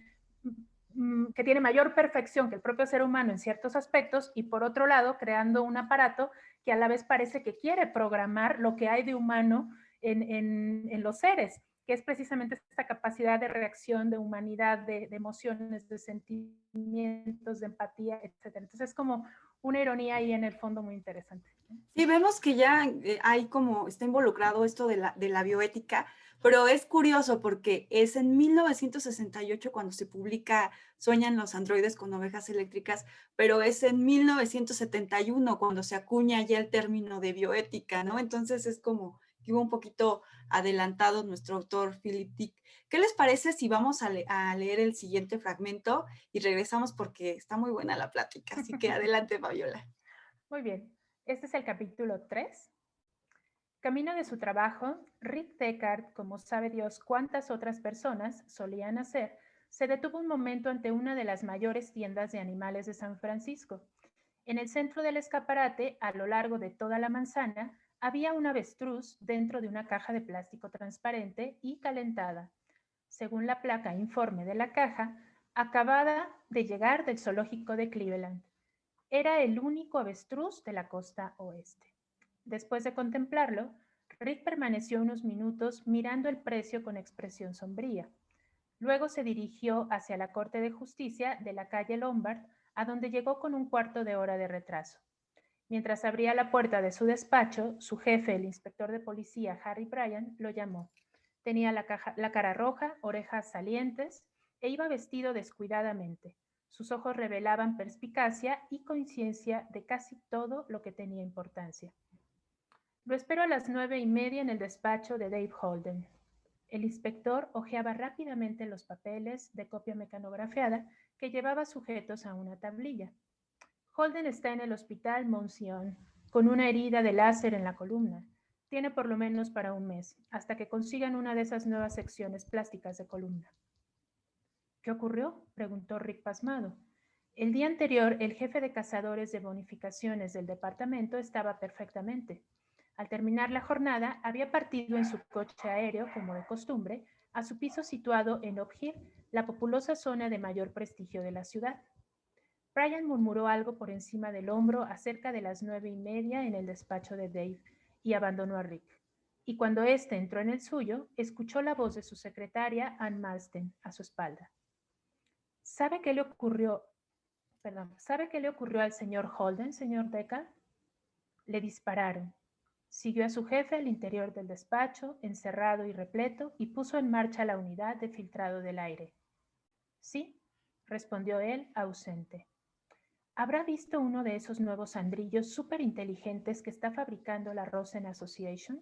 que tiene mayor perfección que el propio ser humano en ciertos aspectos y por otro lado creando un aparato que a la vez parece que quiere programar lo que hay de humano en los seres, que es precisamente esta capacidad de reacción, de humanidad, de emociones, de sentimientos, de empatía, etc. Entonces es como una ironía ahí en el fondo muy interesante. Sí, vemos que ya hay como, está involucrado esto de la bioética, pero es curioso porque es en 1968 cuando se publica Sueñan los androides con ovejas eléctricas, pero es en 1971 cuando se acuña ya el término de bioética, ¿no? Entonces es como que iba un poquito adelantado nuestro autor Philip Dick. ¿Qué les parece si vamos a leer el siguiente fragmento y regresamos porque está muy buena la plática? Así que adelante, Fabiola. Muy bien, este es el capítulo 3. Camino de su trabajo, Rick Deckard, como sabe Dios cuántas otras personas solían hacer, se detuvo un momento ante una de las mayores tiendas de animales de San Francisco. En el centro del escaparate, a lo largo de toda la manzana, había un avestruz dentro de una caja de plástico transparente y calentada. Según la placa informe de la caja, acabada de llegar del zoológico de Cleveland. Era el único avestruz de la costa oeste. Después de contemplarlo, Rick permaneció unos minutos mirando el precio con expresión sombría. Luego se dirigió hacia la Corte de Justicia de la calle Lombard, a donde llegó con un cuarto de hora de retraso. Mientras abría la puerta de su despacho, su jefe, el inspector de policía Harry Bryan, lo llamó. Tenía la cara roja, orejas salientes e iba vestido descuidadamente. Sus ojos revelaban perspicacia y conciencia de casi todo lo que tenía importancia. Lo espero a las 9:30 en el despacho de Dave Holden. El inspector hojeaba rápidamente los papeles de copia mecanografiada que llevaba sujetos a una tablilla. Holden está en el hospital Mount Sion, con una herida de láser en la columna. Tiene por lo menos para un mes, hasta que consigan una de esas nuevas secciones plásticas de columna. ¿Qué ocurrió?, preguntó Rick pasmado. El día anterior, el jefe de cazadores de bonificaciones del departamento estaba perfectamente. Al terminar la jornada, había partido en su coche aéreo, como de costumbre, a su piso situado en Oak Hill, la populosa zona de mayor prestigio de la ciudad. Brian murmuró algo por encima del hombro acerca de las 9:30 en el despacho de Dave y abandonó a Rick. Y cuando éste entró en el suyo, escuchó la voz de su secretaria, Ann Marsden, a su espalda. ¿Sabe qué le ocurrió al señor Holden, señor Decker? Le dispararon. Siguió a su jefe al interior del despacho, encerrado y repleto, y puso en marcha la unidad de filtrado del aire. Sí, respondió él, ausente. ¿Habrá visto uno de esos nuevos andrillos súper inteligentes que está fabricando la Rosen Association?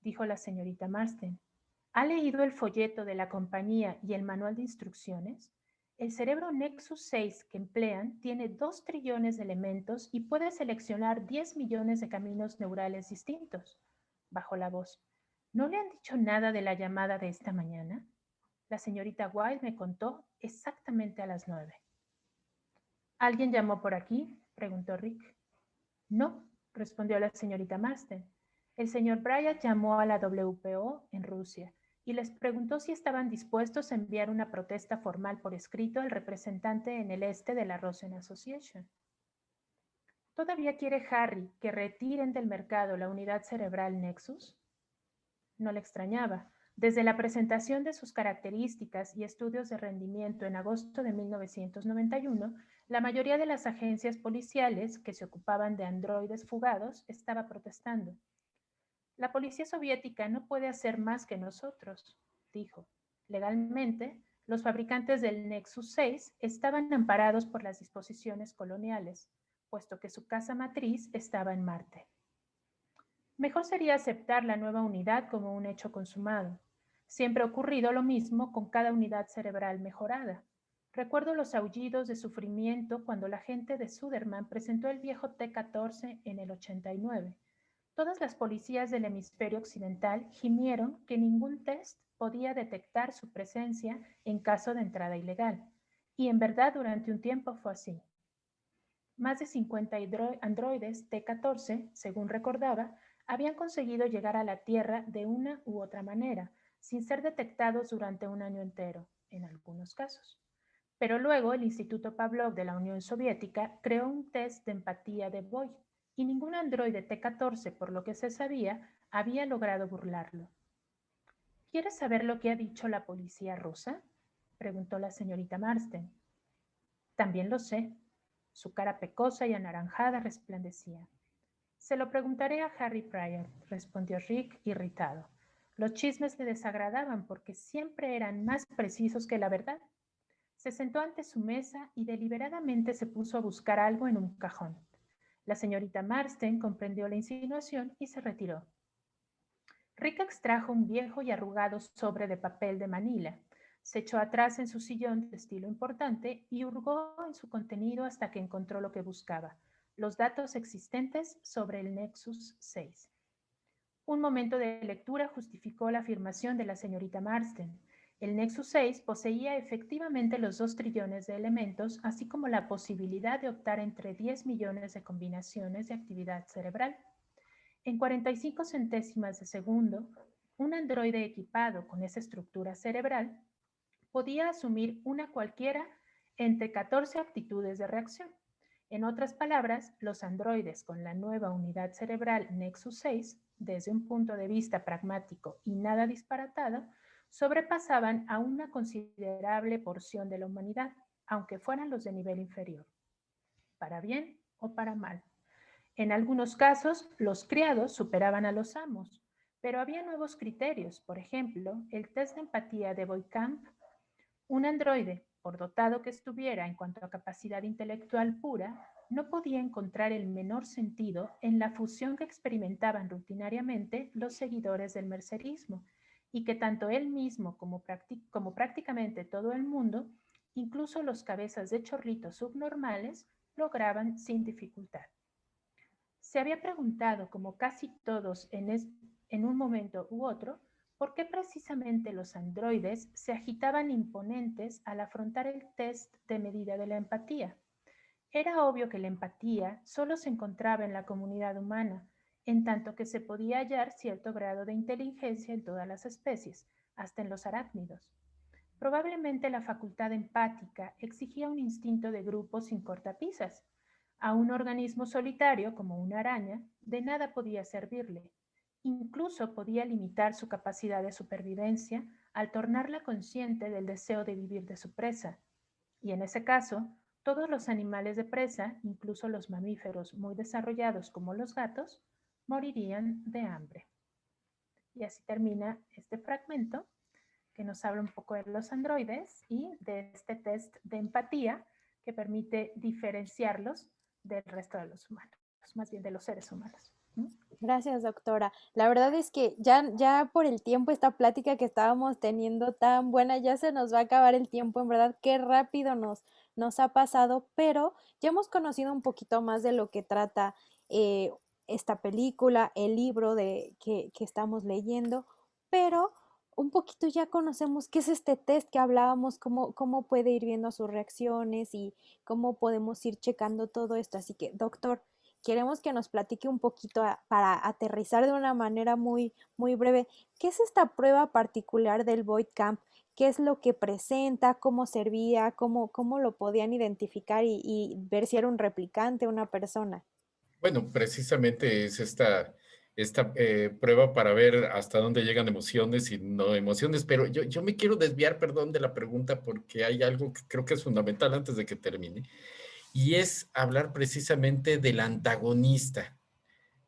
Dijo la señorita Marsden. ¿Ha leído el folleto de la compañía y el manual de instrucciones? El cerebro Nexus 6 que emplean tiene 2 trillones de elementos y puede seleccionar 10 millones de caminos neurales distintos. Bajó la voz. ¿No le han dicho nada de la llamada de esta mañana? La señorita Wilde me contó exactamente a las 9. ¿Alguien llamó por aquí?, preguntó Rick. No, respondió la señorita Marsden. El señor Bryant llamó a la WPO en Rusia y les preguntó si estaban dispuestos a enviar una protesta formal por escrito al representante en el este de la Rosen Association. ¿Todavía quiere Harry que retiren del mercado la unidad cerebral Nexus? No le extrañaba. Desde la presentación de sus características y estudios de rendimiento en agosto de 1991, la mayoría de las agencias policiales que se ocupaban de androides fugados estaba protestando. La policía soviética no puede hacer más que nosotros, dijo. Legalmente, los fabricantes del Nexus 6 estaban amparados por las disposiciones coloniales, puesto que su casa matriz estaba en Marte. Mejor sería aceptar la nueva unidad como un hecho consumado. Siempre ha ocurrido lo mismo con cada unidad cerebral mejorada. Recuerdo los aullidos de sufrimiento cuando la gente de Suderman presentó el viejo T-14 en el 89. Todas las policías del hemisferio occidental gimieron que ningún test podía detectar su presencia en caso de entrada ilegal. Y en verdad durante un tiempo fue así. Más de 50 androides T-14, según recordaba, habían conseguido llegar a la Tierra de una u otra manera, sin ser detectados durante un año entero, en algunos casos. Pero luego el Instituto Pavlov de la Unión Soviética creó un test de empatía de Boy, y ningún androide T-14, por lo que se sabía, había logrado burlarlo. ¿Quieres saber lo que ha dicho la policía rusa?, preguntó la señorita Marsden. También lo sé. Su cara pecosa y anaranjada resplandecía. Se lo preguntaré a Harry Pryor, respondió Rick, irritado. Los chismes le desagradaban porque siempre eran más precisos que la verdad. Se sentó ante su mesa y deliberadamente se puso a buscar algo en un cajón. La señorita Marsden comprendió la insinuación y se retiró. Rick extrajo un viejo y arrugado sobre de papel de Manila. Se echó atrás en su sillón de estilo importante y hurgó en su contenido hasta que encontró lo que buscaba, los datos existentes sobre el Nexus 6. Un momento de lectura justificó la afirmación de la señorita Marsden. El Nexus 6 poseía efectivamente los 2 trillones de elementos, así como la posibilidad de optar entre 10 millones de combinaciones de actividad cerebral. En 45 centésimas de segundo, un androide equipado con esa estructura cerebral podía asumir una cualquiera entre 14 actitudes de reacción. En otras palabras, los androides con la nueva unidad cerebral Nexus 6, desde un punto de vista pragmático y nada disparatado, sobrepasaban a una considerable porción de la humanidad, aunque fueran los de nivel inferior, para bien o para mal. En algunos casos, los criados superaban a los amos, pero había nuevos criterios. Por ejemplo, el test de empatía de Boykamp. Un androide, por dotado que estuviera en cuanto a capacidad intelectual pura, no podía encontrar el menor sentido en la fusión que experimentaban rutinariamente los seguidores del mercerismo, y que tanto él mismo como prácticamente todo el mundo, incluso los cabezas de chorritos subnormales, lograban sin dificultad. Se había preguntado, como casi todos en un momento u otro, ¿por qué precisamente los androides se agitaban imponentes al afrontar el test de medida de la empatía? Era obvio que la empatía solo se encontraba en la comunidad humana, en tanto que se podía hallar cierto grado de inteligencia en todas las especies, hasta en los arácnidos. Probablemente la facultad empática exigía un instinto de grupo sin cortapisas. A un organismo solitario, como una araña, de nada podía servirle. Incluso podía limitar su capacidad de supervivencia al tornarla consciente del deseo de vivir de su presa. Y en ese caso, todos los animales de presa, incluso los mamíferos muy desarrollados como los gatos, morirían de hambre. Y así termina este fragmento que nos habla un poco de los androides y de este test de empatía que permite diferenciarlos del resto de los humanos, más bien de los seres humanos. Gracias, doctora. La verdad es que ya por el tiempo, esta plática que estábamos teniendo tan buena, ya se nos va a acabar el tiempo, en verdad, qué rápido nos ha pasado, pero ya hemos conocido un poquito más de lo que trata esta película, el libro que estamos leyendo, pero un poquito ya conocemos qué es este test que hablábamos, cómo puede ir viendo sus reacciones y cómo podemos ir checando todo esto. Así que, doctor, queremos que nos platique un poquito para aterrizar de una manera muy, muy breve. ¿Qué es esta prueba particular del Void Camp? ¿Qué es lo que presenta? ¿Cómo servía? ¿Cómo lo podían identificar y ver si era un replicante, una persona? Bueno, precisamente es esta prueba para ver hasta dónde llegan emociones y no emociones, pero yo me quiero desviar, perdón, de la pregunta porque hay algo que creo que es fundamental antes de que termine, y es hablar precisamente del antagonista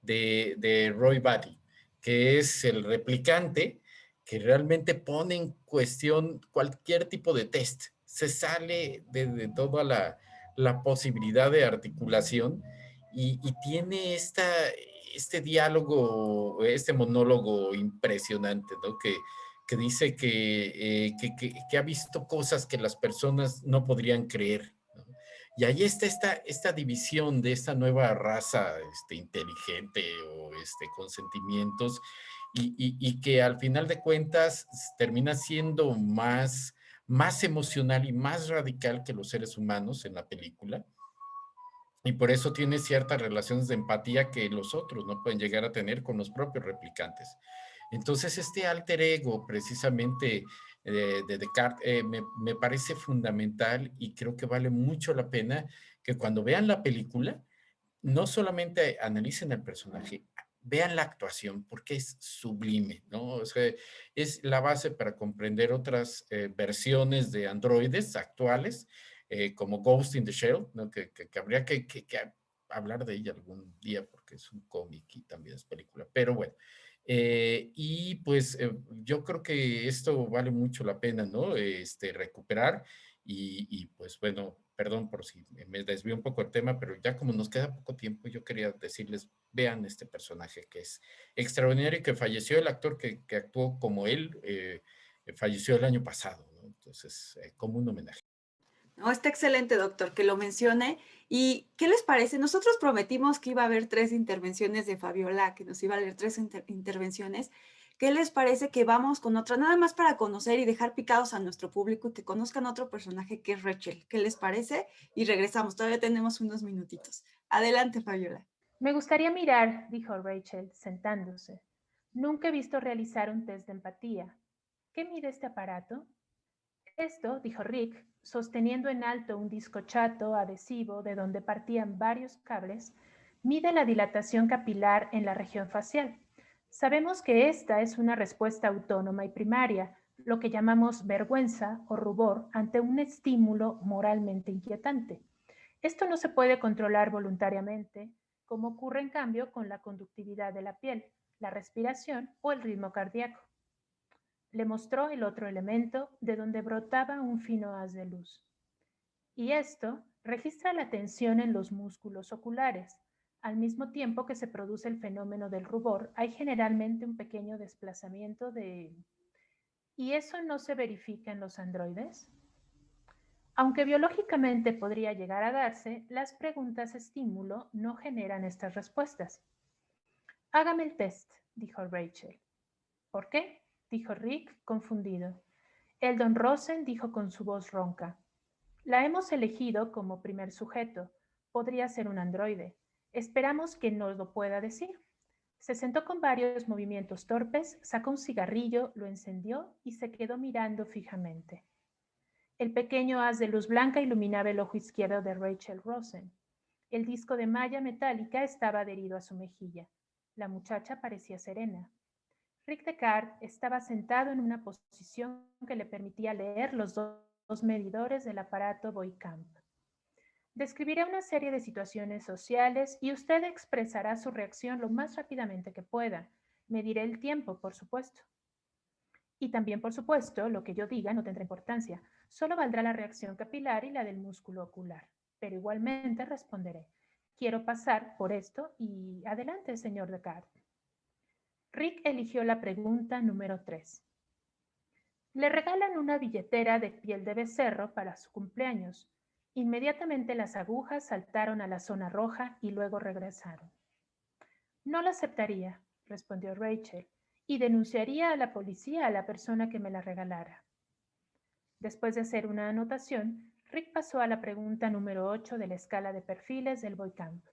de Roy Batty, que es el replicante que realmente pone en cuestión cualquier tipo de test. Se sale de toda la posibilidad de articulación y tiene este diálogo, este monólogo impresionante, ¿no? Que dice que ha visto cosas que las personas no podrían creer, ¿no? Y ahí está esta división de esta nueva raza inteligente o con sentimientos y que al final de cuentas termina siendo más emocional y más radical que los seres humanos en la película. Y por eso tiene ciertas relaciones de empatía que los otros no pueden llegar a tener con los propios replicantes. Entonces, este alter ego, precisamente de Descartes, me parece fundamental y creo que vale mucho la pena que cuando vean la película, no solamente analicen el personaje, vean la actuación, porque es sublime, ¿no? O sea, es la base para comprender otras versiones de androides actuales, como Ghost in the Shell, ¿no? Que habría que hablar de ella algún día, porque es un cómic y también es película. Pero bueno, y pues yo creo que esto vale mucho la pena, ¿no? Recuperar y pues bueno, perdón por si me desvío un poco el tema, pero ya como nos queda poco tiempo, yo quería decirles, vean este personaje que es extraordinario y que falleció el actor que actuó como él, falleció el año pasado, ¿no? Entonces, como un homenaje. No, está excelente, doctor, que lo mencione. ¿Y qué les parece? Nosotros prometimos que iba a haber 3 intervenciones de Fabiola, que nos iba a leer 3 intervenciones. ¿Qué les parece que vamos con otra? Nada más para conocer y dejar picados a nuestro público y que conozcan otro personaje que es Rachel. ¿Qué les parece? Y regresamos, todavía tenemos unos minutitos. Adelante, Fabiola. Me gustaría mirar, dijo Rachel, sentándose. Nunca he visto realizar un test de empatía. ¿Qué mide este aparato? Esto, dijo Rick, sosteniendo en alto un disco chato adhesivo de donde partían varios cables, mide la dilatación capilar en la región facial. Sabemos que esta es una respuesta autónoma y primaria, lo que llamamos vergüenza o rubor ante un estímulo moralmente inquietante. Esto no se puede controlar voluntariamente, como ocurre en cambio con la conductividad de la piel, la respiración o el ritmo cardíaco. Le mostró el otro elemento de donde brotaba un fino haz de luz. Y esto registra la tensión en los músculos oculares. Al mismo tiempo que se produce el fenómeno del rubor, hay generalmente un pequeño desplazamiento de... ¿Y eso no se verifica en los androides? Aunque biológicamente podría llegar a darse, las preguntas estímulo no generan estas respuestas. Hágame el test, dijo Rachel. ¿Por qué? Dijo Rick, confundido. Eldon Rosen dijo con su voz ronca. La hemos elegido como primer sujeto. Podría ser un androide. Esperamos que nos lo pueda decir. Se sentó con varios movimientos torpes, sacó un cigarrillo, lo encendió y se quedó mirando fijamente. El pequeño haz de luz blanca iluminaba el ojo izquierdo de Rachel Rosen. El disco de malla metálica estaba adherido a su mejilla. La muchacha parecía serena. Rick Descartes estaba sentado en una posición que le permitía leer los dos medidores del aparato Voight-Kampff. Describiré una serie de situaciones sociales y usted expresará su reacción lo más rápidamente que pueda. Mediré el tiempo, por supuesto. Y también, por supuesto, lo que yo diga no tendrá importancia. Solo valdrá la reacción capilar y la del músculo ocular. Pero igualmente responderé. Quiero pasar por esto y adelante, señor Descartes. Rick eligió la pregunta número 3. Le regalan una billetera de piel de becerro para su cumpleaños. Inmediatamente las agujas saltaron a la zona roja y luego regresaron. No la aceptaría, respondió Rachel, y denunciaría a la policía a la persona que me la regalara. Después de hacer una anotación, Rick pasó a la pregunta número 8 de la escala de perfiles del Voight-Kampff.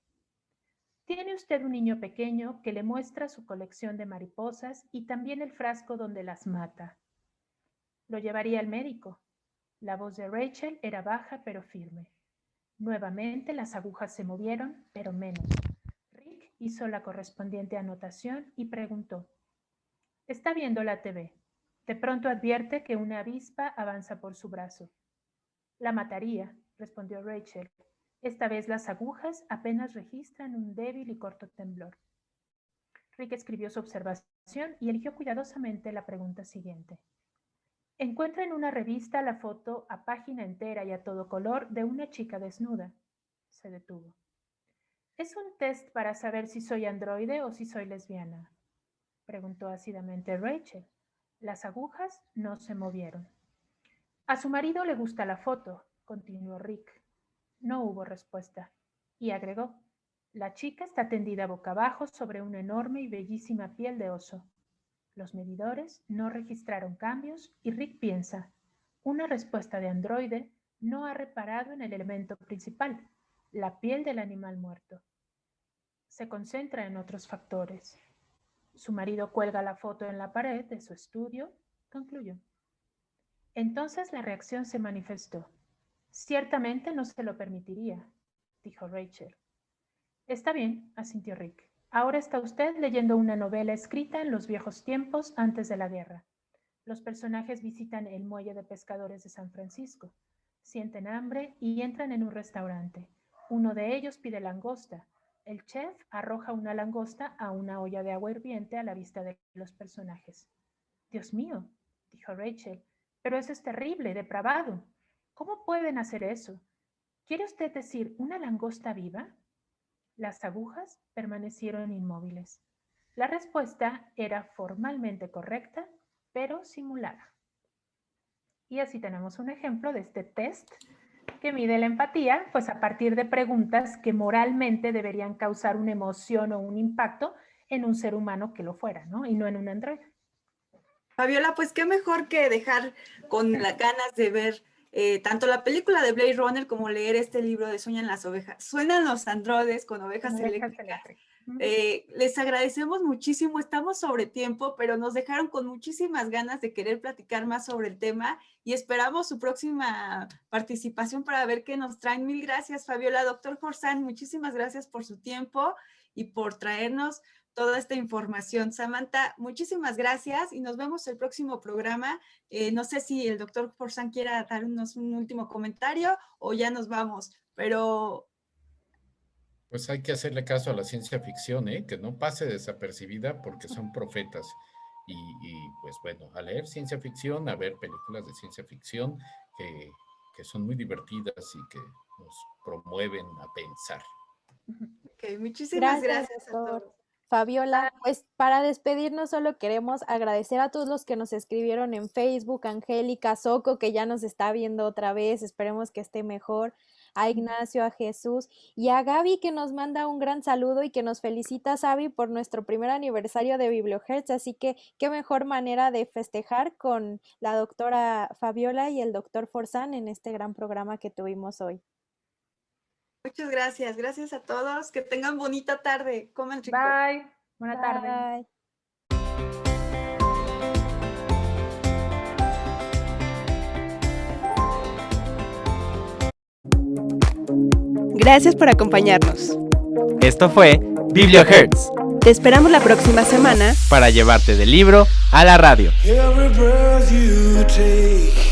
Tiene usted un niño pequeño que le muestra su colección de mariposas y también el frasco donde las mata. Lo llevaría al médico. La voz de Rachel era baja pero firme. Nuevamente las agujas se movieron, pero menos. Rick hizo la correspondiente anotación y preguntó. Está viendo la TV. De pronto advierte que una avispa avanza por su brazo. La mataría, respondió Rachel. Esta vez las agujas apenas registran un débil y corto temblor. Rick escribió su observación y eligió cuidadosamente la pregunta siguiente. Encuentra en una revista la foto a página entera y a todo color de una chica desnuda. Se detuvo. ¿Es un test para saber si soy androide o si soy lesbiana?, preguntó ácidamente Rachel. Las agujas no se movieron. A su marido le gusta la foto, continuó Rick. No hubo respuesta. Y agregó, la chica está tendida boca abajo sobre una enorme y bellísima piel de oso. Los medidores no registraron cambios y Rick piensa, una respuesta de androide no ha reparado en el elemento principal, la piel del animal muerto. Se concentra en otros factores. Su marido cuelga la foto en la pared de su estudio, concluyó. Entonces la reacción se manifestó. Ciertamente no se lo permitiría, dijo Rachel. Está bien, asintió Rick. Ahora está usted leyendo una novela escrita en los viejos tiempos antes de la guerra. Los personajes visitan el muelle de pescadores de San Francisco, sienten hambre y entran en un restaurante. Uno de ellos pide langosta. El chef arroja una langosta a una olla de agua hirviente a la vista de los personajes. Dios mío, dijo Rachel, pero eso es terrible, depravado. ¿Cómo pueden hacer eso? ¿Quiere usted decir una langosta viva? Las agujas permanecieron inmóviles. La respuesta era formalmente correcta, pero simulada. Y así tenemos un ejemplo de este test que mide la empatía, pues a partir de preguntas que moralmente deberían causar una emoción o un impacto en un ser humano que lo fuera, ¿no? Y no en un androide. Fabiola, pues qué mejor que dejar con las ganas de ver tanto la película de Blade Runner como leer este libro de Sueñan las ovejas. Suenan los androides con ovejas eléctricas. Les agradecemos muchísimo, estamos sobre tiempo, pero nos dejaron con muchísimas ganas de querer platicar más sobre el tema y esperamos su próxima participación para ver qué nos traen. Mil gracias, Fabiola. Doctor Forzán, muchísimas gracias por su tiempo y por traernos toda esta información. Samantha, muchísimas gracias y nos vemos el próximo programa. No sé si el doctor Forzán quiera darnos un último comentario o ya nos vamos, pero... Pues hay que hacerle caso a la ciencia ficción, que no pase desapercibida porque son profetas. Y pues bueno, a leer ciencia ficción, a ver películas de ciencia ficción que son muy divertidas y que nos promueven a pensar. Ok, muchísimas gracias a doctor. todos. Fabiola, pues para despedirnos solo queremos agradecer a todos los que nos escribieron en Facebook, Angélica, Soco, que ya nos está viendo otra vez, esperemos que esté mejor, a Ignacio, a Jesús y a Gaby que nos manda un gran saludo y que nos felicita, Sabi, por nuestro primer aniversario de BiblioHertz, así que qué mejor manera de festejar con la doctora Fabiola y el doctor Forzán en este gran programa que tuvimos hoy. Muchas gracias, gracias a todos, que tengan bonita tarde, coman rico. Bye. Buena tarde. Bye. Gracias por acompañarnos. Esto fue Bibliohertz, Te esperamos la próxima semana. para llevarte del libro a la radio. Every breath you take